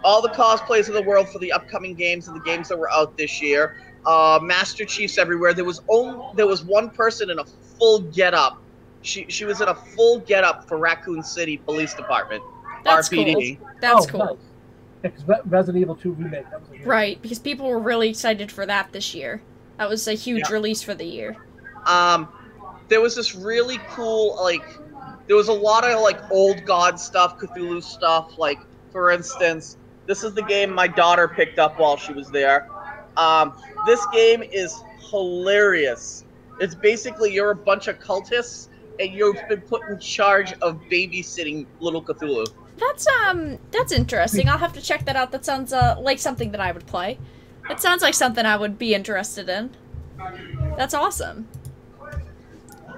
All the cosplays of the world for the upcoming games and the games that were out this year. Master Chiefs everywhere. There was one person in a full getup. She was in a full getup for Raccoon City Police Department. That's RPD. cool. That's Oh, cool. nice. Yeah, 'cause Resident Evil 2 remake. That was a good Right, because people were really excited for that this year. That was a huge release for the year. There was this really cool, like, there was a lot of, like, old god stuff, Cthulhu stuff. Like, for instance, this is the game my daughter picked up while she was there. This game is hilarious. It's basically you're a bunch of cultists, and you've been put in charge of babysitting little Cthulhu. That's interesting. I'll have to check that out. That sounds like something that I would play. It sounds like something I would be interested in. That's awesome.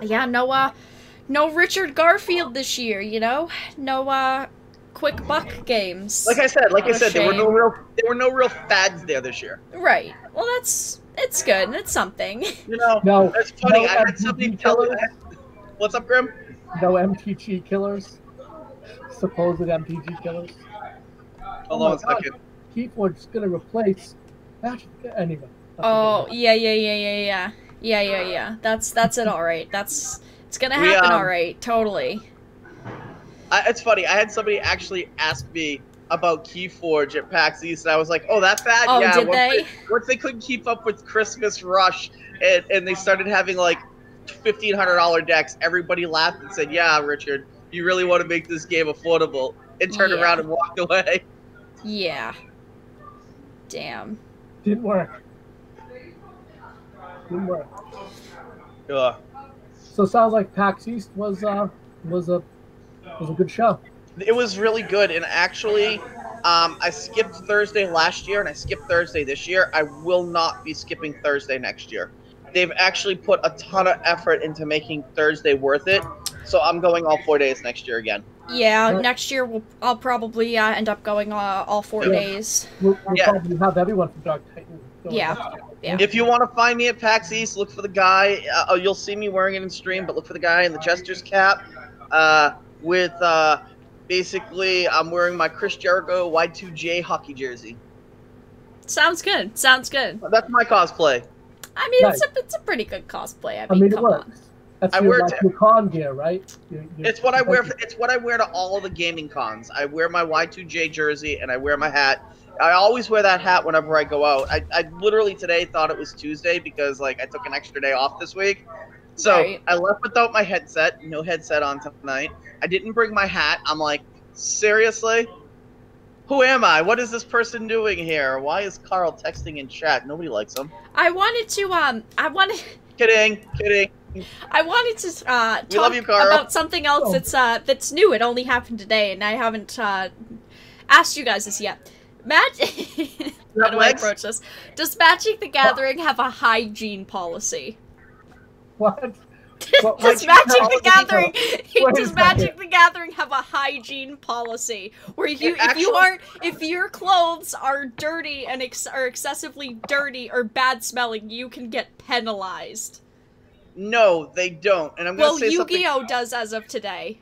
Yeah, no Richard Garfield this year, you know? No quick buck games. Like I said, there were shame. no real fads there this year. Right. Well, it's good. It's something. You know, No, it's funny. no I had somebody MTG tell me. killers? What's up, Grim? No MTG killers. Supposed MTG killers. Hold on a second. Keyforge's gonna replace. Anyway. Oh, yeah. That's it. All right. It's gonna happen. All right. Totally. It's funny. I had somebody actually ask me about Keyforge at PAX East, and I was like, "Oh, that bad? Oh, yeah." did they? Once they couldn't keep up with Christmas Rush, and they started having like $1,500 decks, everybody laughed and said, "Yeah, Richard, you really want to make this game affordable?" And turned around and walked away. Yeah. Damn. Didn't work. Yeah. So it sounds like PAX East was a good show. It was really good, and actually, I skipped Thursday last year, and I skipped Thursday this year. I will not be skipping Thursday next year. They've actually put a ton of effort into making Thursday worth it, so I'm going all 4 days next year again. Yeah, next year I'll probably end up going all 4 days. We'll probably have everyone from Dark Titan. Yeah. If you want to find me at PAX East, look for the guy. You'll see me wearing it in stream, but look for the guy in the Jester's cap. Basically, I'm wearing my Chris Jericho Y2J hockey jersey. Sounds good. That's my cosplay. I mean, Nice. it's a pretty good cosplay. I mean, it come on. works. That's I your, wear your con gear, right? It's what I wear. It's what I wear to all the gaming cons. I wear my Y2J jersey and I wear my hat. I always wear that hat whenever I go out. I literally today thought it was Tuesday because like I took an extra day off this week. So Right. I left without my headset. No headset on tonight. I didn't bring my hat. I'm like, seriously? Who am I? What is this person doing here? Why is Carl texting in chat? Nobody likes him. I wanted to Kidding. I wanted to talk love you, Carl. about something else that's new. It only happened today, and I haven't asked you guys this yet. How do I approach this? Does Magic the Gathering have a hygiene policy? What? Does Magic the Gathering Wait a does Magic the Gathering have a hygiene policy where if your clothes are dirty and are excessively dirty or bad smelling, you can get penalized? No, they don't. And I'm going to say something. Yu-Gi-Oh does as of today.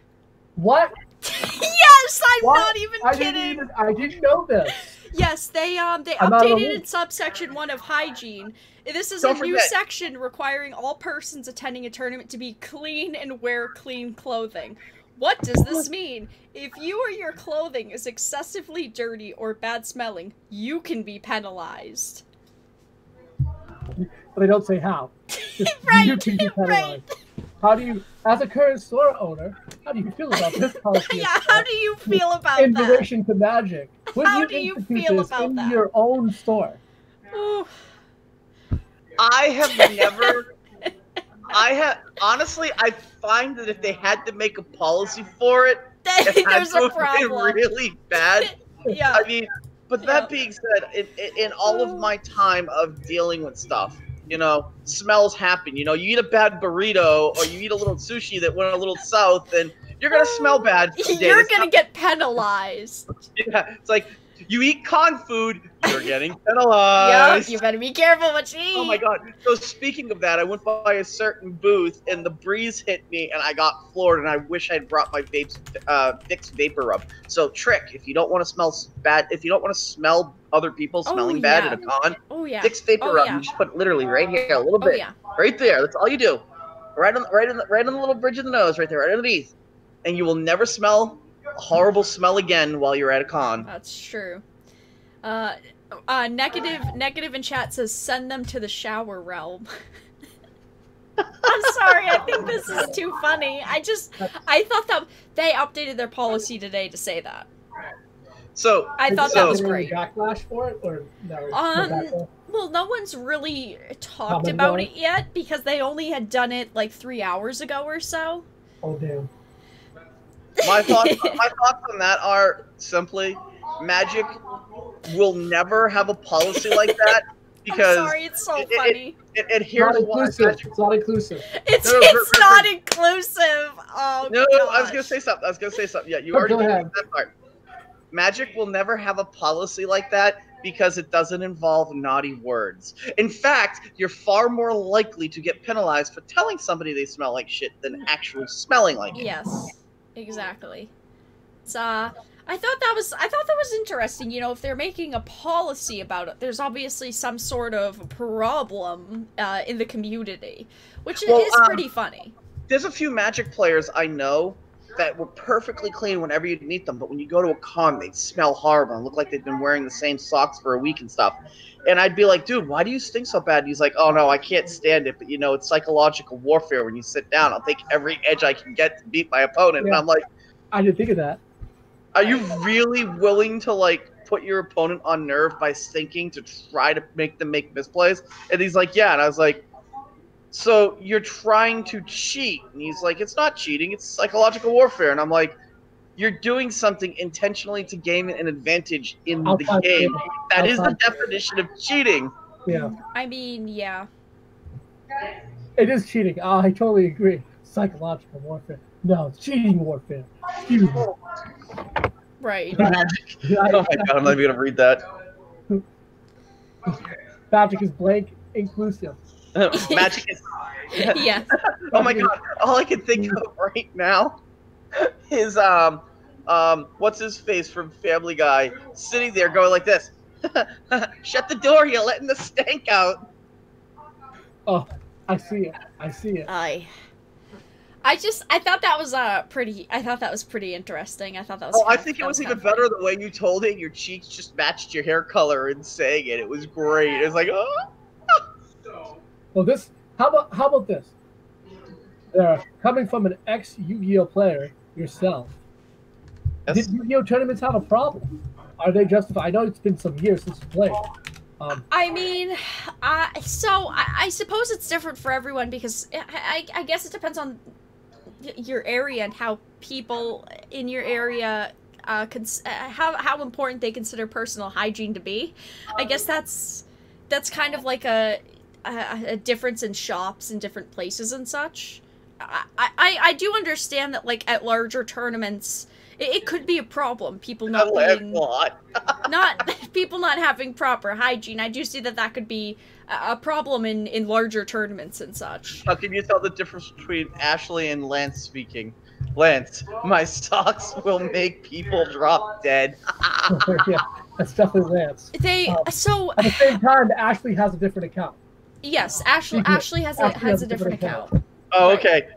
What? Yes, I'm What? not even kidding. I didn't know this. Yes, they I'm not updated aware. in subsection 1 of hygiene. This is Don't a new forget. section requiring all persons attending a tournament to be clean and wear clean clothing. What does this mean? If you or your clothing is excessively dirty or bad smelling, you can be penalized. But they don't say how. Just Right, you can be penalized. right. How do you, as a current store owner, how do you feel about this policy? Yeah, how do you feel about in that? relation to Magic? Would How you do you institute feel this about in that? your own store? Ooh. I have never. Honestly, I find that if they had to make a policy for it, it had There's to a have been problem. really bad. Yeah. I mean, but that being said, in all of my time of dealing with stuff, smells happen. You eat a bad burrito or you eat a little sushi that went a little south, and You're gonna smell bad someday. You're gonna get penalized. Yeah, it's like, you eat con food, you're getting Yep, penalized. you better be careful what you eat. Oh my god. So speaking of that, I went by a certain booth and the breeze hit me and I got floored, and I wish I'd brought my Vicks Vapor Rub. So trick, if you don't want to smell bad, if you don't want to smell other people smelling bad at a con, Vicks Vapor Rub, you just put literally right here, a little bit. Right there. That's all you do. Right on the little bridge of the nose, right there, right underneath. And you will never smell a horrible smell again while you're at a con. That's true. Negative in chat says send them to the shower realm. I'm sorry, I think this is too funny. I thought that they updated their policy today to say that. So I thought that was great. Backlash for it, or no? Well, no one's really talked about it yet because they only had done it like 3 hours ago or so. Oh damn. My thoughts on that are simply, Magic will never have a policy like that because I'm sorry, it's so funny. Here's why. It's not inclusive. It's not inclusive. Oh no, gosh. I was gonna say something. Yeah, you already mentioned that part. Magic will never have a policy like that because it doesn't involve naughty words. In fact, you're far more likely to get penalized for telling somebody they smell like shit than actually smelling like it. Yes, exactly. It's I thought that was interesting. You know, if they're making a policy about it, there's obviously some sort of problem in the community, which is pretty funny. There's a few Magic players I know that were perfectly clean whenever you'd meet them, but when you go to a con, they smell horrible and look like they've been wearing the same socks for a week and stuff. And I'd be like, dude, why do you stink so bad? And he's like, oh no, I can't stand it, but you know, it's psychological warfare. When you sit down, I'll take every edge I can get to beat my opponent. Yeah. And I'm like, I didn't think of that. Are you really willing to like put your opponent on nerve by stinking to try to make them make misplays? And he's like, yeah. And I was like, so you're trying to cheat? And he's like, it's not cheating, it's psychological warfare. And I'm like, you're doing something intentionally to gain an advantage in the game. That is the definition of cheating. Yeah. I mean, yeah. It is cheating. I totally agree. Psychological warfare. No, it's cheating warfare. Excuse me. Right. Magic. Oh my god, I'm not even gonna read that. Magic is blank inclusive. Magic is. Yeah. Oh my god! All I can think of right now is what's his face from Family Guy sitting there going like this. Shut the door! You're letting the stank out. Oh, I see it. I see it. I thought that was pretty interesting. I thought that was. Oh, I think it was even better the way you told it. Your cheeks just matched your hair color and saying it. It was great. It was like, oh. Well, this. How about this? Coming from an ex-Yu-Gi-Oh player yourself, yes. Did Yu-Gi-Oh tournaments have a problem? Are they justified? I know it's been some years since you played. I mean, so I suppose it's different for everyone because I guess it depends on your area and how people in your area how important they consider personal hygiene to be. I guess that's kind of like a difference in shops and different places and such. I do understand that, like, at larger tournaments, it could be a problem. People not being people not having proper hygiene. I do see that could be a problem in larger tournaments and such. How can you tell the difference between Ashley and Lance speaking? Lance, my socks will make people drop dead. Yeah, that's definitely Lance. At the same time, Ashley has a different account. Yes, Ashley has a different account. Oh, okay.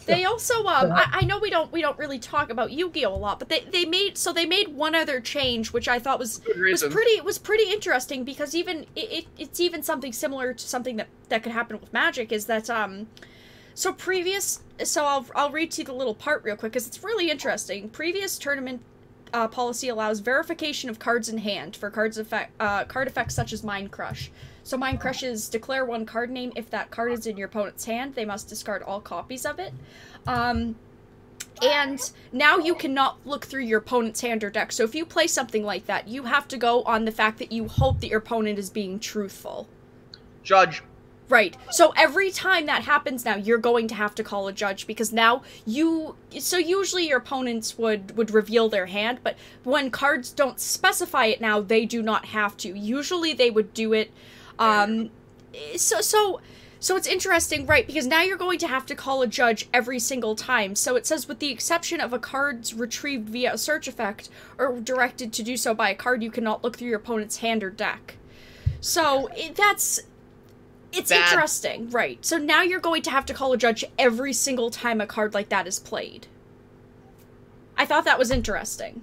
They also I know we don't really talk about Yu-Gi-Oh a lot, but they made one other change which I thought was pretty interesting because it's even something similar to something that could happen with Magic is that I'll read to you the little part real quick because it's really interesting. Previous tournament policy allows verification of cards in hand for card effects such as Mind Crush. So Mind Crush is declare one card name. If that card is in your opponent's hand, they must discard all copies of it. And now you cannot look through your opponent's hand or deck. So if you play something like that, you have to go on the fact that you hope that your opponent is being truthful. Judge, Right. So every time that happens now, you're going to have to call a judge because now so usually your opponents would reveal their hand, but when cards don't specify it now, they do not have to. Usually they would do it, so it's interesting, right, because now you're going to have to call a judge every single time. So it says, with the exception of a cards retrieved via a search effect or directed to do so by a card, you cannot look through your opponent's hand or deck. So it's interesting, right. So now you're going to have to call a judge every single time a card like that is played. I thought that was interesting.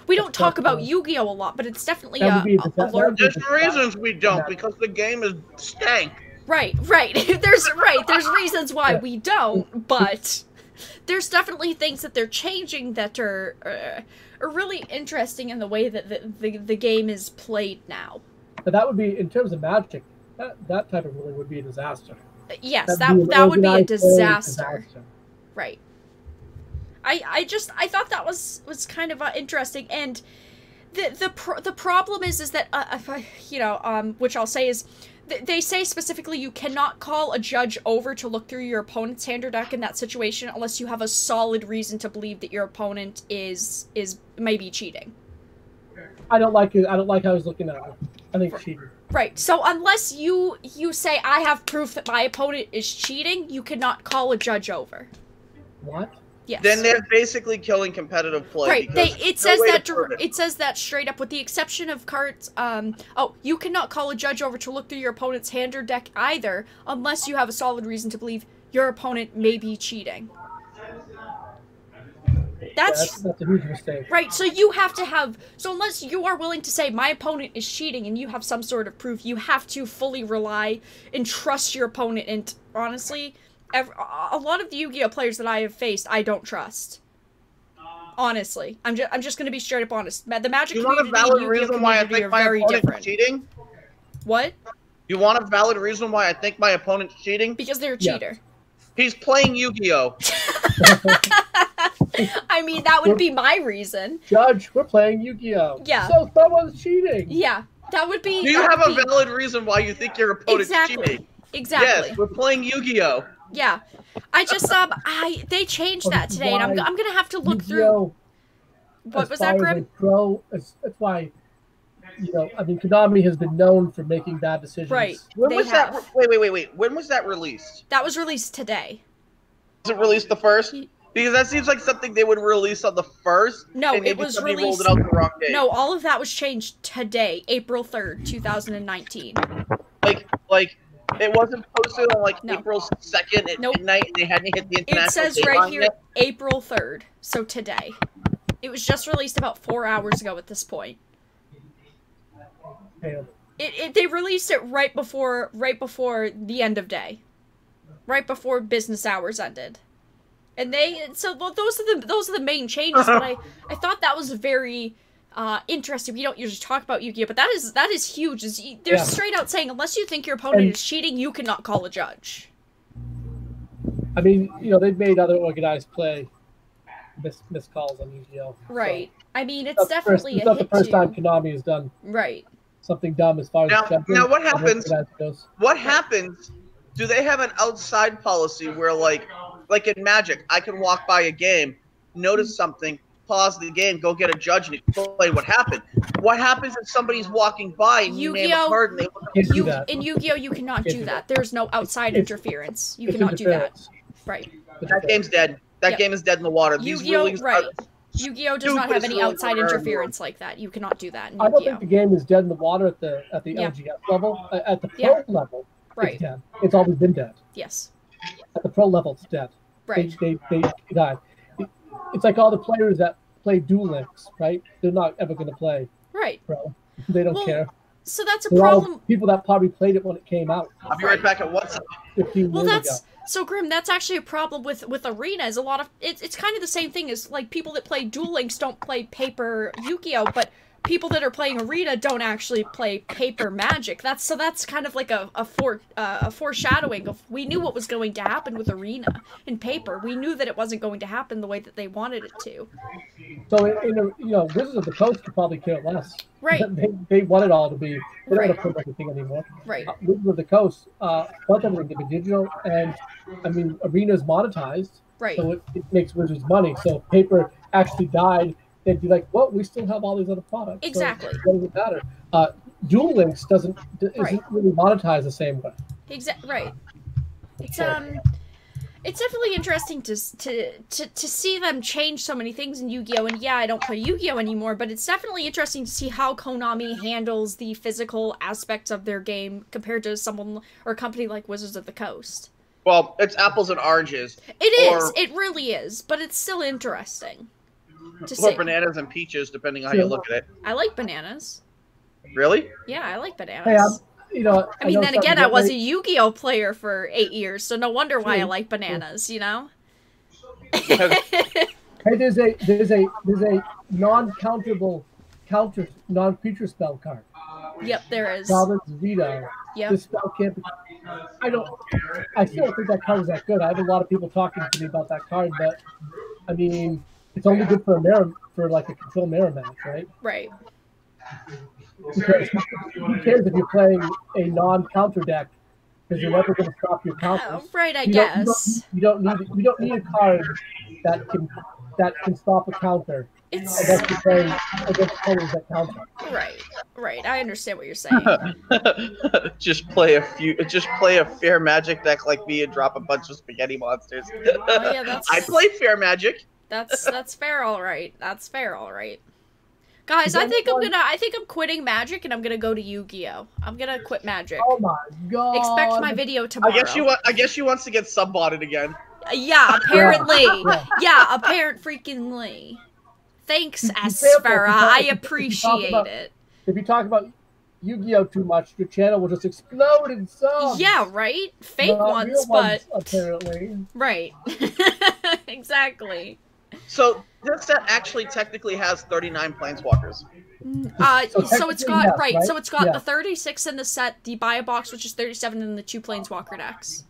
We don't talk about Yu-Gi-Oh! A lot, but it's definitely a large... There's reasons we don't, because the game is stank. Right. There's reasons why we don't, but there's definitely things that they're changing that are really interesting in the way that the game is played now. But that would be, in terms of Magic, that type of ruling would be a disaster. Yes, that would be a disaster. Right. I thought that was kind of interesting, and the problem is that which I'll say is, they say specifically you cannot call a judge over to look through your opponent's hand or deck in that situation unless you have a solid reason to believe that your opponent is maybe cheating. I don't like it. I don't like how he's looking at it. I think it's cheating. Right. So unless you say I have proof that my opponent is cheating, you cannot call a judge over. What? Yes. Then they're basically killing competitive play. Right. It says that straight up, with the exception of cards. You cannot call a judge over to look through your opponent's hand or deck either, unless you have a solid reason to believe your opponent may be cheating. That's a huge mistake. Right. So you have to have. So unless you are willing to say my opponent is cheating and you have some sort of proof, you have to fully rely and trust your opponent. And honestly, a lot of the Yu-Gi-Oh players that I have faced, I don't trust. Honestly, I'm just going to be straight up honest. The Magic community and Yu-Gi-Oh community are very different. Cheating? What? You want a valid reason why I think my opponent's cheating? Because they're a cheater. He's playing Yu-Gi-Oh. I mean, that would be my reason. Judge, we're playing Yu-Gi-Oh. Yeah. So someone's cheating. Yeah, that would be. Do you have a valid reason why you think your opponent's cheating? Exactly. Yes, we're playing Yu-Gi-Oh. Yeah, I just they changed that today, and I'm gonna have to look through. What was that, Grim? That's why, I mean, Konami has been known for making bad decisions. Right. When was that? Wait. When was that released? That was released today. Was it released the first? Because that seems like something they would release on the first. No, it was released. Rolled it out the wrong day. No, all of that was changed today, April 3rd, 2019. Like. It wasn't posted on April 2nd at midnight, and they hadn't hit the international. It says right here, yet. April 3rd, so today. It was just released about 4 hours ago at this point. They released it right before the end of day, right before business hours ended, and those are the main changes. But I thought that was very. Interesting. We don't usually talk about Yu-Gi-Oh, but that is huge. They're straight out saying unless you think your opponent is cheating, you cannot call a judge. I mean, they've made other organized play miss calls on Yu-Gi-Oh. Right. So I mean, it's definitely it's not the first time Konami has done something dumb as far as now what happens? What happens? Do they have an outside policy where like in Magic, I can walk by a game, notice something, pause the game, go get a judge, and explain what happened. What happens if somebody's walking by and you name a card and they look up? In Yu-Gi-Oh, you cannot do that. There's no outside interference. You cannot do that. Right. That game's dead. That game is dead in the water. Yu-Gi-Oh, right. Yu-Gi-Oh does not have any outside interference like that. You cannot do that in Yu-Gi-Oh. I don't think the game is dead in the water at the LGS level. At the pro level, it's dead. It's always been dead. Yes. At the pro level, it's dead. Right. They died. It's like all the players that play Duel Links, right? They're not ever going to play pro. They don't care. So that's a They're problem. All people that probably played it when it came out. I'll be right back at WhatsApp. 15 years ago. So Grim, that's actually a problem with Arena. Is a lot of it's kind of the same thing as like people that play Duel Links don't play paper Yu-Gi-Oh, but people that are playing Arena don't actually play paper Magic. That's kind of like a foreshadowing of we knew what was going to happen with Arena in paper. We knew that it wasn't going to happen the way that they wanted it to. So Wizards of the Coast could probably care less. Right. They want it all to be. They don't Right. want to print everything anymore. Right. Wizards of the Coast want everything to be digital, and I mean, Arena's monetized, Right. so it makes Wizards money. So if paper actually died, they'd be like, well, we still have all these other products. Exactly. So what does it matter? Duel Links isn't really monetized the same way. Right. It's definitely interesting to see them change so many things in Yu-Gi-Oh! And yeah, I don't play Yu-Gi-Oh! Anymore, but it's definitely interesting to see how Konami handles the physical aspects of their game compared to someone or a company like Wizards of the Coast. Well, it's apples and oranges. It really is, but it's still interesting to see. Or bananas and peaches, depending on how you look at it. I like bananas. Really? Yeah, I like bananas. Hey, I mean, then again, I was a Yu-Gi-Oh! Player for 8 years, so no wonder why I like bananas, you know? Hey, there's a non-counterable non-creature spell card. Yep, there is. Province Veto. Yep. This spell can't be... I still don't think that card is that good. I have a lot of people talking to me about that card, but I mean, it's only good for like a control mirror match, right? Right. Because who cares if you're playing a non-counter deck? Because you're never going to stop your counters. Right, I guess. You don't need a card that can stop a counter. Unless you're playing against players that counter. Right. I understand what you're saying. Just play a fair magic deck like me and drop a bunch of spaghetti monsters. Oh, yeah, I play fair magic. That's fair, all right. That's fair, all right. Guys, I think I'm quitting Magic and I'm gonna go to Yu-Gi-Oh! I'm gonna quit Magic. Oh my god! Expect my video tomorrow. I guess she wants to get sub-botted again. Yeah, apparently. Yeah, freakingly. Thanks, Asphera. I appreciate it. If you talk about Yu-Gi-Oh! Too much, your channel will just explode in subs. Yeah, right? Fake ones, but... apparently. Right. Exactly. So, this set actually technically has 39 planeswalkers. So it's got, right? So it's got the 36 in the set, the buy a box, which is 37, and the 2 planeswalker decks.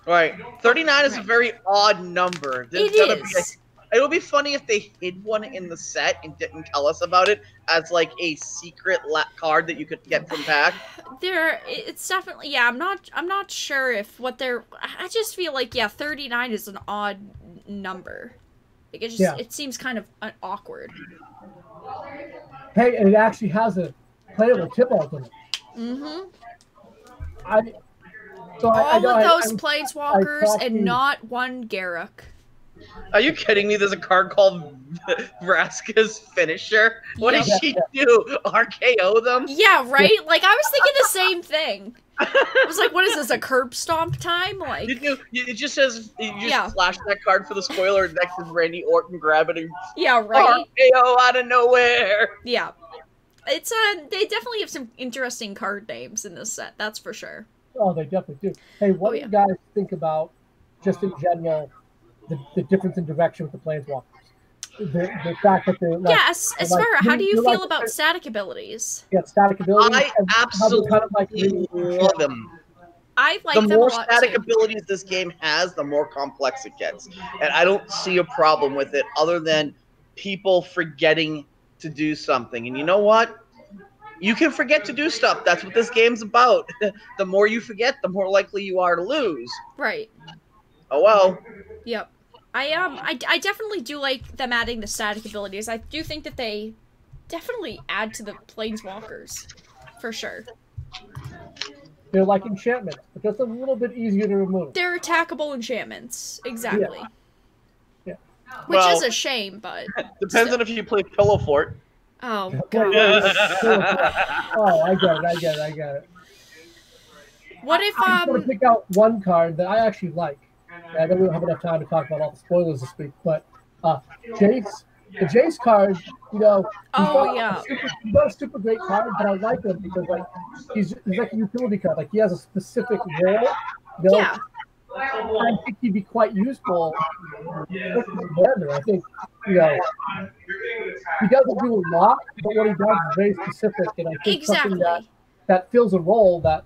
Right. 39 is a very odd number. It would be funny if they hid one in the set and didn't tell us about it as like a secret card that you could get from PAX. It's definitely, yeah, I'm not sure if what they're, I just feel like, 39 is an odd number. Like it seems kind of awkward. Hey, and it actually has a playable tip alt in it. Mm-hmm. All of those planeswalkers and not one Garruk. Are you kidding me? There's a card called Vraska's Finisher. What did she do? RKO them? Yeah, right? Like, I was thinking the same thing. I was like, what is this, a curb stomp time? Like, it just says, you just flash that card for the spoiler, and next is Randy Orton grab it and right? RKO out of nowhere. Yeah. It's, they definitely have some interesting card names in this set, that's for sure. Oh, they definitely do. Hey, what do you guys think about, just in general, the difference in direction with the planeswalkers? The fact that they're like... Yeah, Asphera, how do you feel about static abilities? Yeah, static abilities. I absolutely love them. I like them a lot, the more static abilities this game has, the more complex it gets. And I don't see a problem with it other than people forgetting to do something. And you know what? You can forget to do stuff. That's what this game's about. The more you forget, the more likely you are to lose. Right. Oh, well. Yep. I definitely do like them adding the static abilities. I do think that they definitely add to the planeswalkers. For sure. They're like enchantments, but just a little bit easier to remove. They're attackable enchantments. Exactly. Yeah. Which is a shame, but... Depends on if you play Pillow Fort. Oh, God. Oh, I get it. What if, I'm going to pick out one card that I actually like. I don't really have enough time to talk about all the spoilers this week, but Jace, the Jace card, he's not a super great card, but I like him because like he's like a utility card. Like he has a specific role. I think he'd be quite useful. I think he doesn't do a lot, but what he does is very specific, and I think something that fills a role that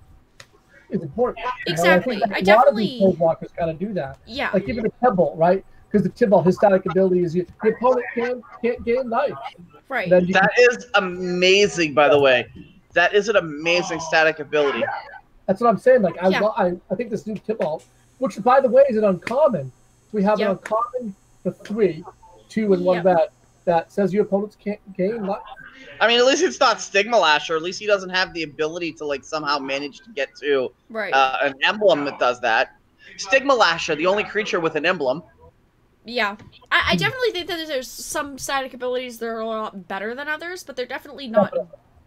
is important. Exactly. I definitely. A lot of these planeswalkers kind of do that. Yeah. Like even a Pebble, right? because the Tibalt, his static ability is the opponent can't gain life. Right. Then That is amazing, by the way. That is an amazing static ability. That's what I'm saying. Like Yeah. I think this new Tibalt, which by the way is an uncommon. We have Yeah. an uncommon for 3, 2, and 1 Yeah. vet that says your opponents can't gain life. I mean, at least it's not Stigma Lasher. At least he doesn't have the ability to like somehow manage to get to Right. an emblem that does that. Stigma Lasher, the only creature with an emblem. Yeah. I definitely think that there's some static abilities that are a lot better than others, but they're definitely not.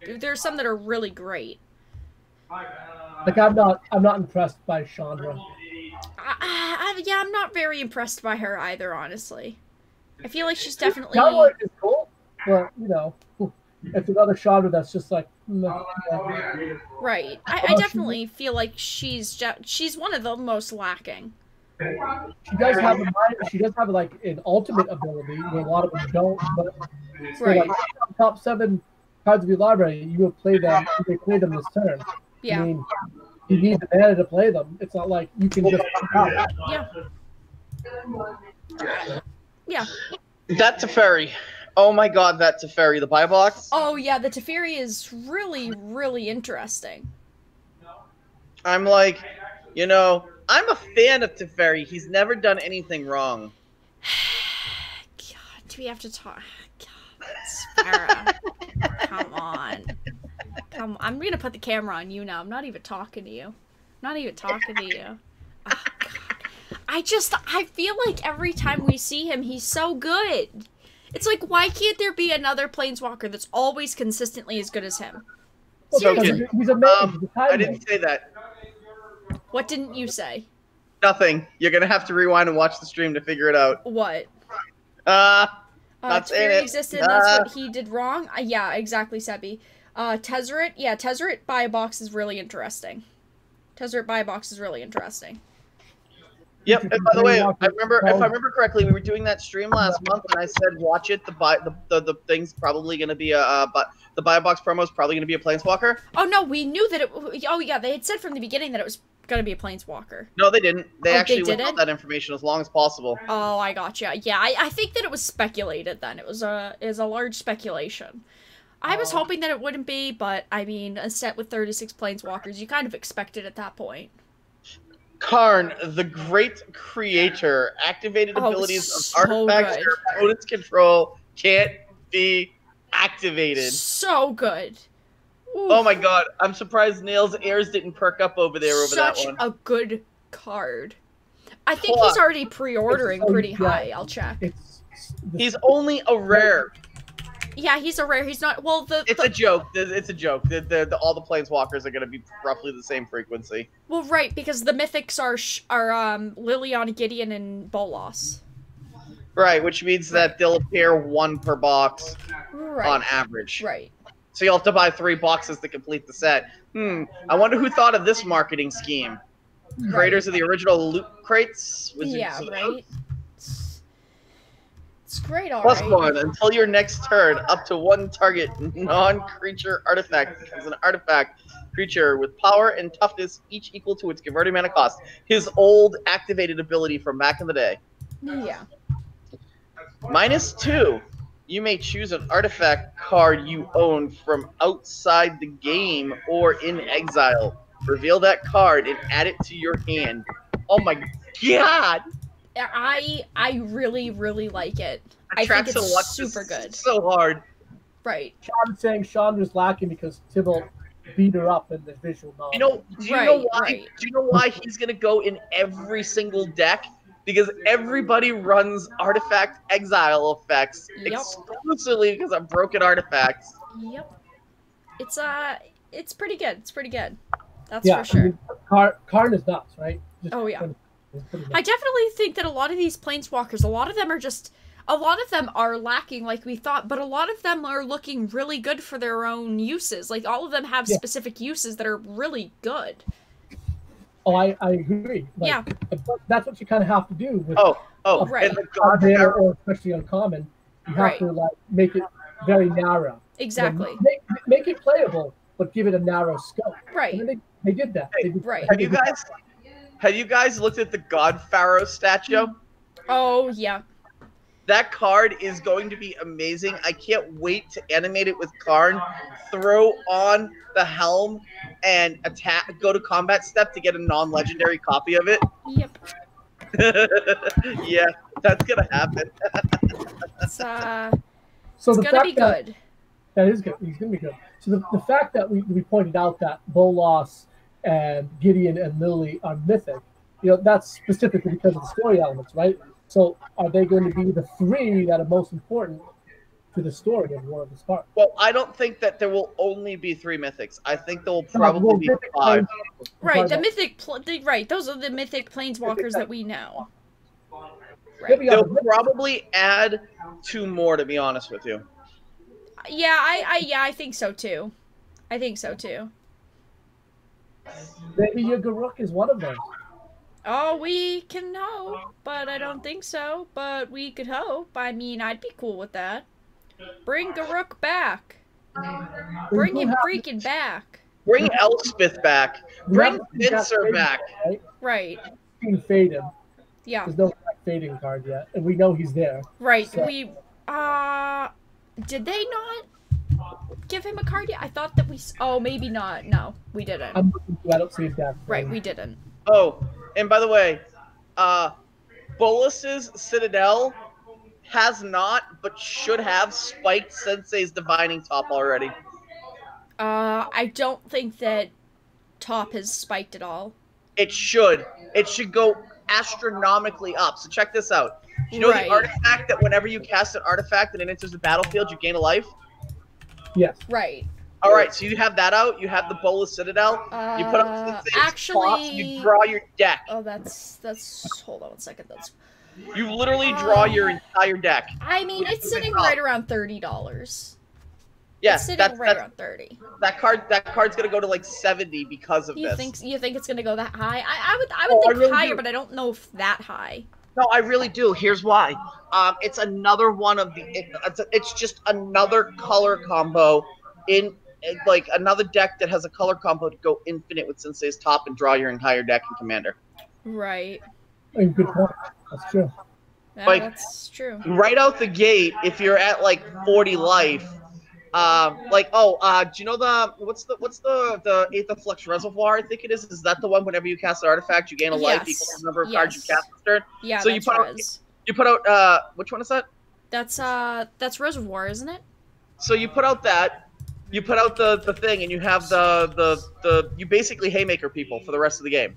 There's some that are really great. Like I'm not impressed by Chandra. Yeah, I'm not very impressed by her either, honestly. I feel like she's definitely. Chandra is cool, but you know, it's another Chandra that's just like. Right. I definitely feel like she's one of the most lacking. She does have she does have like an ultimate ability where a lot of them don't. But so Right. like top 7 cards of your library, you will play them. You may play them this turn. Yeah. I mean, you need the mana to play them. It's not like you can just. Yeah. Yeah. That Teferi. Oh my god, that Teferi, the buy box. Oh yeah, the Teferi is really, really interesting. I'm like, you know, I'm a fan of Teferi. He's never done anything wrong. God, do we have to talk? God, Sparrow. Come on. I'm gonna put the camera on you now. I'm not even talking to you. Not even talking to you. Oh, God. I feel like every time we see him, he's so good. It's like, why can't there be another Planeswalker that's always consistently as good as him? Seriously. He's amazing. I didn't say that. What didn't you say? Nothing. You're gonna have to rewind and watch the stream to figure it out. What? Not saying Teferi it. existed, and that's what he did wrong? Yeah, exactly, Sebi. Tezzeret? Yeah, Tezzeret buy a box is really interesting. Tezzeret buy a box is really interesting. Yep. And by the way, if I remember correctly, we were doing that stream last month, and I said, "Watch it. The thing's probably going to be but the buy box promo is probably going to be a Planeswalker." Oh no, we knew that it. Oh yeah, they had said from the beginning that it was going to be a Planeswalker. No, they didn't. They actually didn't? withheld that information as long as possible. Oh, I gotcha. Yeah, I think that it was speculated then. It was a large speculation. I was hoping that it wouldn't be, but I mean, a set with 36 Planeswalkers, you kind of expect it at that point. Karn, the Great Creator, activated abilities of so artifacts good. your opponent's control can't be activated. So good. Ooh, Oh my god, I'm surprised Nails Airs didn't perk up over there over that such one. a good card. I think Fuck. he's already pre-ordering It's so pretty good. high. I'll check. He's only a rare. Yeah, he's a rare. He's not. Well, It's a joke. It's a joke. All the Planeswalkers are going to be roughly the same frequency. Well, right, because the mythics are Liliana, Gideon, and Bolas. Right, which means that they'll appear 1 per box Right. on average. Right. So you'll have to buy 3 boxes to complete the set. I wonder who thought of this marketing scheme. Creators of the original loot crates? Yeah, right. It's great, Plus alright. 1 until your next turn. Up to 1 target non-creature artifact becomes an artifact creature with power and toughness, each equal to its converted mana cost. His old activated ability from back in the day. Yeah. -2. You may choose an artifact card you own from outside the game or in exile. Reveal that card and add it to your hand. Oh my god! I really, really like it. I think it's super good. So hard. Right. Sean's saying Chandra's lacking because Tibble beat her up in the visual novel. You know, do you know why? Do you know why he's gonna go in every single deck? Because everybody runs artifact exile effects exclusively because of broken artifacts. Yep. It's pretty good. It's pretty good. That's yeah, for sure. I mean, Karn is nuts, right? Oh yeah. I definitely think that a lot of these Planeswalkers, a lot of them are lacking like we thought, but a lot of them are looking really good for their own uses. Like all of them have specific uses that are really good. Oh, I agree. Like, yeah. That's what you kind of have to do with right. And the God rare or especially uncommon. You have right. to like make it very narrow. Exactly. You know, make it playable, but give it a narrow scope. Right. And they did that. Right. Have you guys looked at the God Pharaoh statue? Oh, yeah. That card is going to be amazing. I can't wait to animate it with Karn, throw on the helm, and go to combat step to get a non-legendary copy of it. Yep. Yeah, that's gonna happen. It's So it's the gonna be fact that good. that is good. He's going to be good. So the fact that we pointed out that Bolas and Gideon and Lily are mythic, that's specifically because of the story elements, right? So are they going to be the three that are most important to the story of War of the Spark? Well, I don't think that there will only be 3 mythics. I think there will No, probably well, be mythic 5. planes- Right, the mythic. Right, those are the mythic planeswalkers that we know. Maybe They'll other mythics. probably add 2 more, to be honest with you. Yeah, I think so too. I think so too. Maybe your Garuk is one of those. Oh, we can hope, but I don't think so. But we could hope. I mean, I'd be cool with that. Bring Garuk back. Bring him freaking back. Bring Elspeth back. Bring Pincer back. Right? Right. Being faded. Yeah. There's no fading card yet, and we know he's there. Right. So. We. Did they not give him a card yet? I thought that we. Oh, maybe not. No, we didn't. I don't see a deck. Right, we didn't. Oh, and by the way, Bolas's Citadel has not, but should have, spiked Sensei's Divining Top already. I don't think that Top has spiked at all. It should. It should go astronomically up. So check this out. You know the artifact that whenever you cast an artifact and it enters the battlefield, you gain a life? Yes. Right. All right, so you have that out. You have the Bolas Citadel. You put up Sensei's Top, you draw your deck. Oh, that's. Hold on one second. That's. You literally draw your entire deck. I mean, it's sitting right around $30. Yes, it's sitting right around 30. That card's gonna go to like 70 because of this. You think it's gonna go that high? I would think really higher, but I don't know if that high. No, I really do. Here's why. It's another one of the. It's just another color combo in like another deck that has a color combo to go infinite with Sensei's Top and draw your entire deck in Commander. Right. Good point. That's true. Yeah, like, that's true. Right out the gate, if you're at like 40 life, do you know what's the Eighth of Flux Reservoir? I think it is. Is that the one? Whenever you cast an artifact, you gain a life equal to the number of cards you cast this turn. Yeah, so that's you put out which one is that? That's Reservoir, isn't it? So you put out that, you put out the thing, and you have you basically haymaker people for the rest of the game.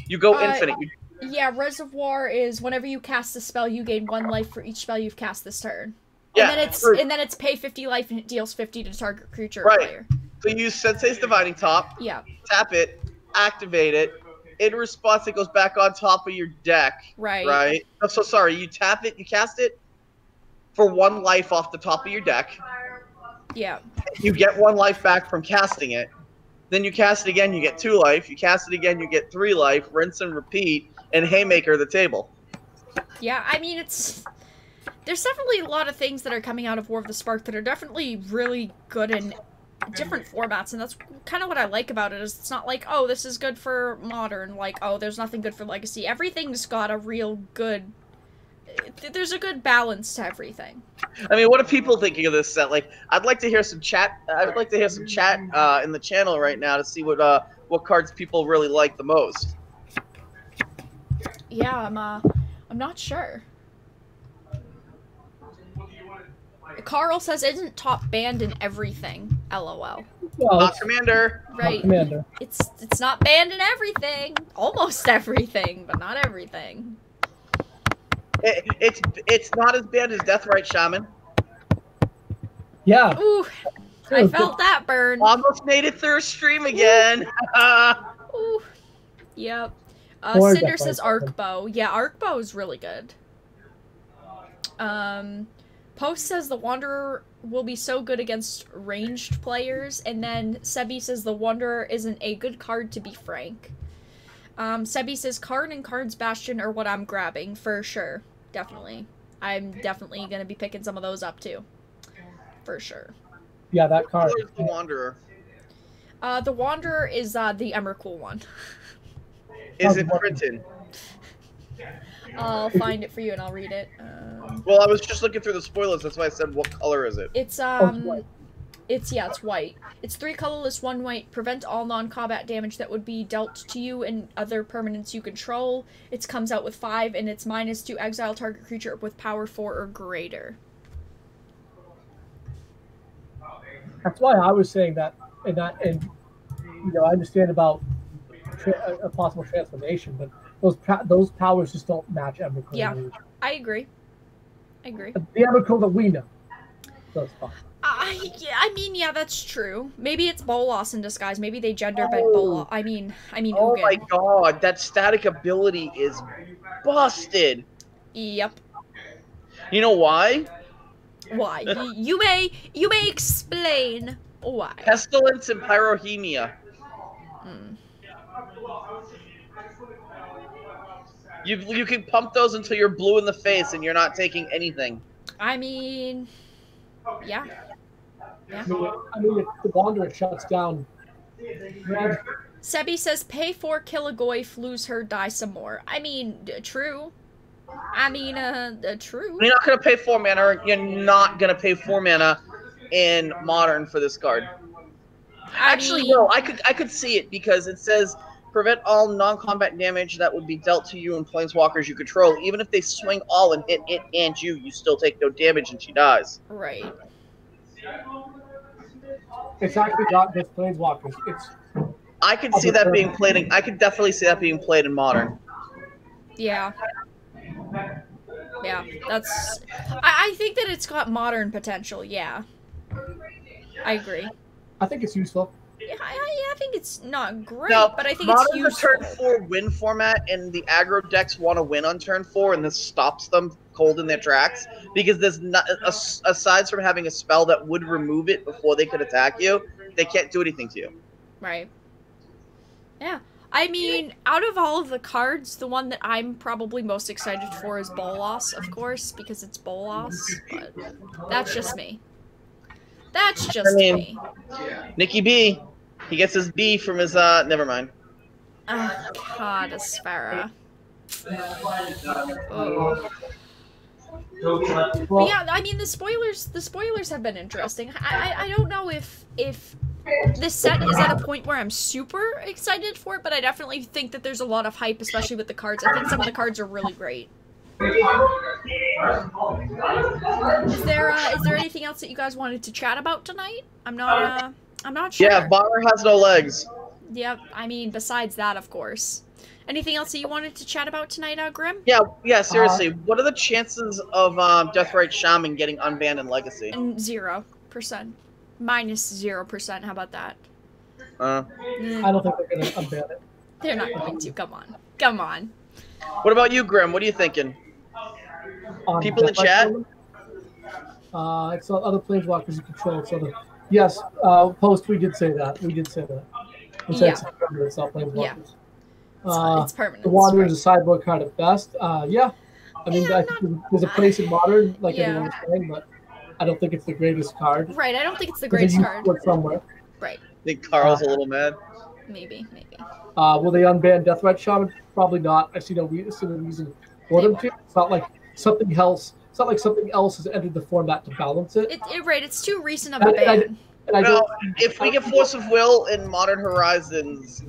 You go infinite. Yeah, Reservoir is whenever you cast a spell, you gain 1 life for each spell you've cast this turn. Yeah, and then it's pay 50 life and it deals 50 to target creature or player. So you use Sensei's Divining Top. Yeah. Tap it, activate it. In response, it goes back on top of your deck. Right. Right. Oh, so sorry. You tap it. You cast it for 1 life off the top of your deck. Yeah. You get 1 life back from casting it. Then you cast it again. You get 2 life. You cast it again. You get 3 life. Rinse and repeat. And haymaker the table. Yeah. I mean, there's definitely a lot of things that are coming out of War of the Spark that are definitely really good in different formats, and that's kind of what I like about it, is it's not like, oh, this is good for Modern, like, oh, there's nothing good for Legacy. Everything's got a real good... There's a good balance to everything. I mean, what are people thinking of this set? Like, I'd like to hear some chat. I'd like to hear some chat in the channel right now to see what cards people really like the most. Yeah, I'm not sure. Carl says, isn't Top banned in everything? LOL. Well, Not Commander. Right. Commander. It's not banned in everything. Almost everything, but not everything. It's not as bad as Deathrite Shaman. Yeah. Ooh, I felt that burn. Almost made it through a stream again. Ooh. Yep. Cinder says Arc Bow. Yeah, Arc Bow is really good. Post says the Wanderer will be so good against ranged players, and then Sebi says the Wanderer isn't a good card, to be frank. Sebi says Karn and Karn's Bastion are what I'm grabbing, for sure. Definitely. I'm definitely gonna be picking some of those up, too. For sure. Yeah, that card. Where's the Wanderer? The Wanderer is, the Emrakul one. Is it printed? I'll find it for you and I'll read it. Well, I was just looking through the spoilers. That's why I said, what color is it? It's it's white. It's 3 colorless, 1 white. Prevent all non-combat damage that would be dealt to you and other permanents you control. It comes out with 5, and it's -2 exile target creature with power 4 or greater. That's why I was saying that, and you know, I understand about a possible transformation, but those powers just don't match Emrakul. Yeah, I agree. I agree. The Emrakul that we know. That's fine. Yeah, I mean, yeah, that's true. Maybe it's Bolas in disguise. Maybe they gender bent Bolas. I mean, oh Ugin. my god, that static ability is busted. Yep. You know why? Why? you may explain why. Pestilence and Pyrohemia. You can pump those until you're blue in the face and you're not taking anything. I mean, yeah. I mean, if the Wanderer shuts down. Sebi says, pay 4, kill a Goyf, lose her, die some more. I mean, true. I mean, true. You're not going to pay 4 mana, or you're not going to pay 4 mana in Modern for this card. Actually, no, I could see it because it says, prevent all non-combat damage that would be dealt to you and planeswalkers you control. Even if they swing all and hit it and you still take no damage and she dies. Right. It's actually not just planeswalkers. I could see that being played in, I could definitely see that being played in Modern. Yeah. Yeah, that's... I think that it's got Modern potential, yeah. I agree. I think it's useful. Yeah, I think it's not great, No, but I think Modern's it's useful. a turn 4 win format, and the aggro decks want to win on turn 4, and this stops them cold in their tracks, because there's not, aside from having a spell that would remove it before they could attack you, they can't do anything to you. Right. Yeah. I mean, out of all of the cards, the one that I'm probably most excited for is Bolas, of course, because it's Bolas, but that's just me. That's just me. Nikki B, he gets his B from his, never mind. Oh, God, Aspera. Oh. But yeah, I mean, the spoilers have been interesting. I don't know if this set is at a point where I'm super excited for it, but I definitely think that there's a lot of hype, especially with the cards. I think some of the cards are really great. Is there anything else that you guys wanted to chat about tonight? I'm not sure. Yeah, Bomber has no legs. Yep, I mean, besides that, of course. Anything else that you wanted to chat about tonight, Grim? Yeah, seriously. What are the chances of Deathrite Shaman getting unbanned in Legacy? And 0%. -0%, how about that? I don't think they're going to unban it. They're not going to, come on. Come on. What about you, Grim? What are you thinking? People in chat? It's other planeswalkers you control. So yes, Post, we did say that. We said Yeah. it's not planeswalkers. Yeah. It's permanent. The Wanderer is a sideboard card at best. Yeah. I mean, Yeah, I think there's a place in Modern, like Yeah. everyone was saying, but I don't think it's the greatest card. Right, I don't think it's the There's a greatest use card. for it somewhere. Right. I think Carl's a little mad. Maybe. Will they unban Deathrite Shaman? Probably not. I see no reason for them to. It's not like something else. It's not like something else has entered the format to balance it. Right, it's too recent of a ban. Well, if we get Force of Will in Modern Horizons,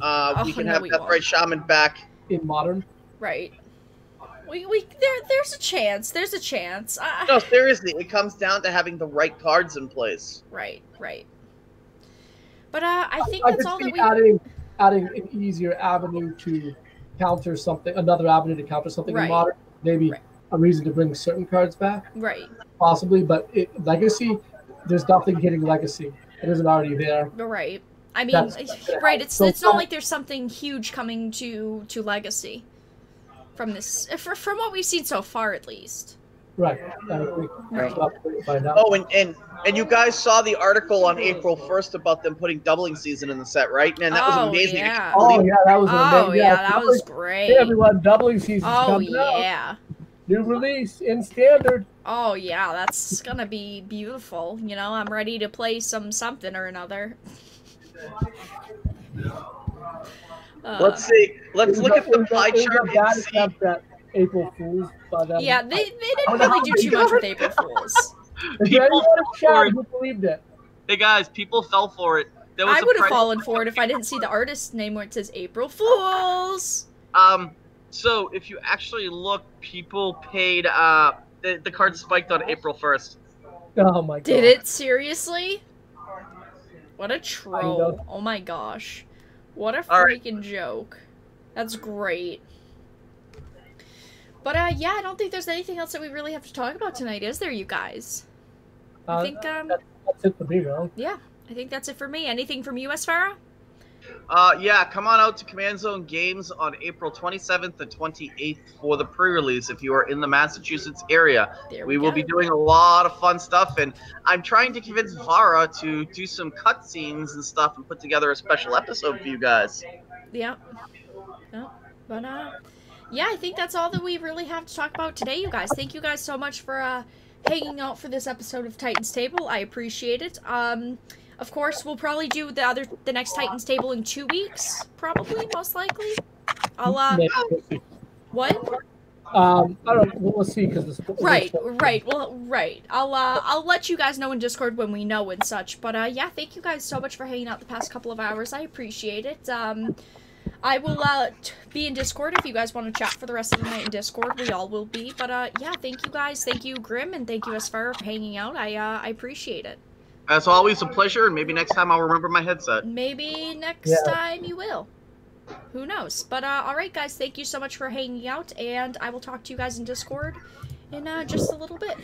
we can have Deathrite Shaman back in Modern. Right. There's a chance. There's a chance. No, seriously, it comes down to having the right cards in place. Right. But I think that's all that we... Adding an easier avenue to counter something, another avenue to counter something in Modern. Maybe a reason to bring certain cards back. Right. Possibly, but Legacy, there's nothing hitting Legacy. It isn't already there. Right. I mean, right, it's not like there's something huge coming to Legacy from this, from what we've seen so far, at least. Right. Oh, and you guys saw the article on April 1st about them putting doubling season in the set, right? Man, that was amazing. Yeah. Oh, yeah, that was amazing. Oh, yeah, that was great. Hey, everyone, doubling season's coming yeah. out. New release in Standard. Oh, yeah, that's gonna be beautiful. You know, I'm ready to play something or another. Let's see. Let's look at the pie chart and see. April Fools by them. Yeah, they didn't Oh, no, really do they too much with don't. April Fools. Is there People anyone in fell for chat it. who believed it? Hey guys, people fell for it. There was I a would have price- fallen for it if I didn't see the artist's name where it says April Fools. So if you actually look, people paid. The card spiked on April 1st. Oh my god. Did it seriously? What a Kind troll. of. Oh my gosh. What a All right. freaking joke. That's great. But yeah, I don't think there's anything else that we really have to talk about tonight, is there, you guys? I think That's it for me, though. yeah, I think that's it for me. Anything from you, Farah? Yeah, come on out to Command Zone Games on April 27th and 28th for the pre-release if you are in the Massachusetts area. There We we will go. be doing a lot of fun stuff, and I'm trying to convince Vara to do some cutscenes and stuff and put together a special episode for you guys. Yeah. Oh, but yeah, I think that's all that we really have to talk about today, you guys. Thank you guys so much for hanging out for this episode of Titan's Table. I appreciate it. Of course, we'll probably do the next Titan's Table in 2 weeks, probably, most likely. I'll Maybe we'll see. what? I don't know. We'll see because this. Right. Well, right. I'll let you guys know in Discord when we know and such. But yeah, thank you guys so much for hanging out the past couple of hours. I appreciate it. I will be in Discord if you guys want to chat for the rest of the night in Discord. We all will be. But yeah, thank you guys. Thank you, Grim, and thank you, Asfara, for hanging out. I appreciate it. As always, a pleasure, and maybe next time I'll remember my headset. Maybe next time you will. Who knows? But alright, guys, thank you so much for hanging out, and I will talk to you guys in Discord in just a little bit.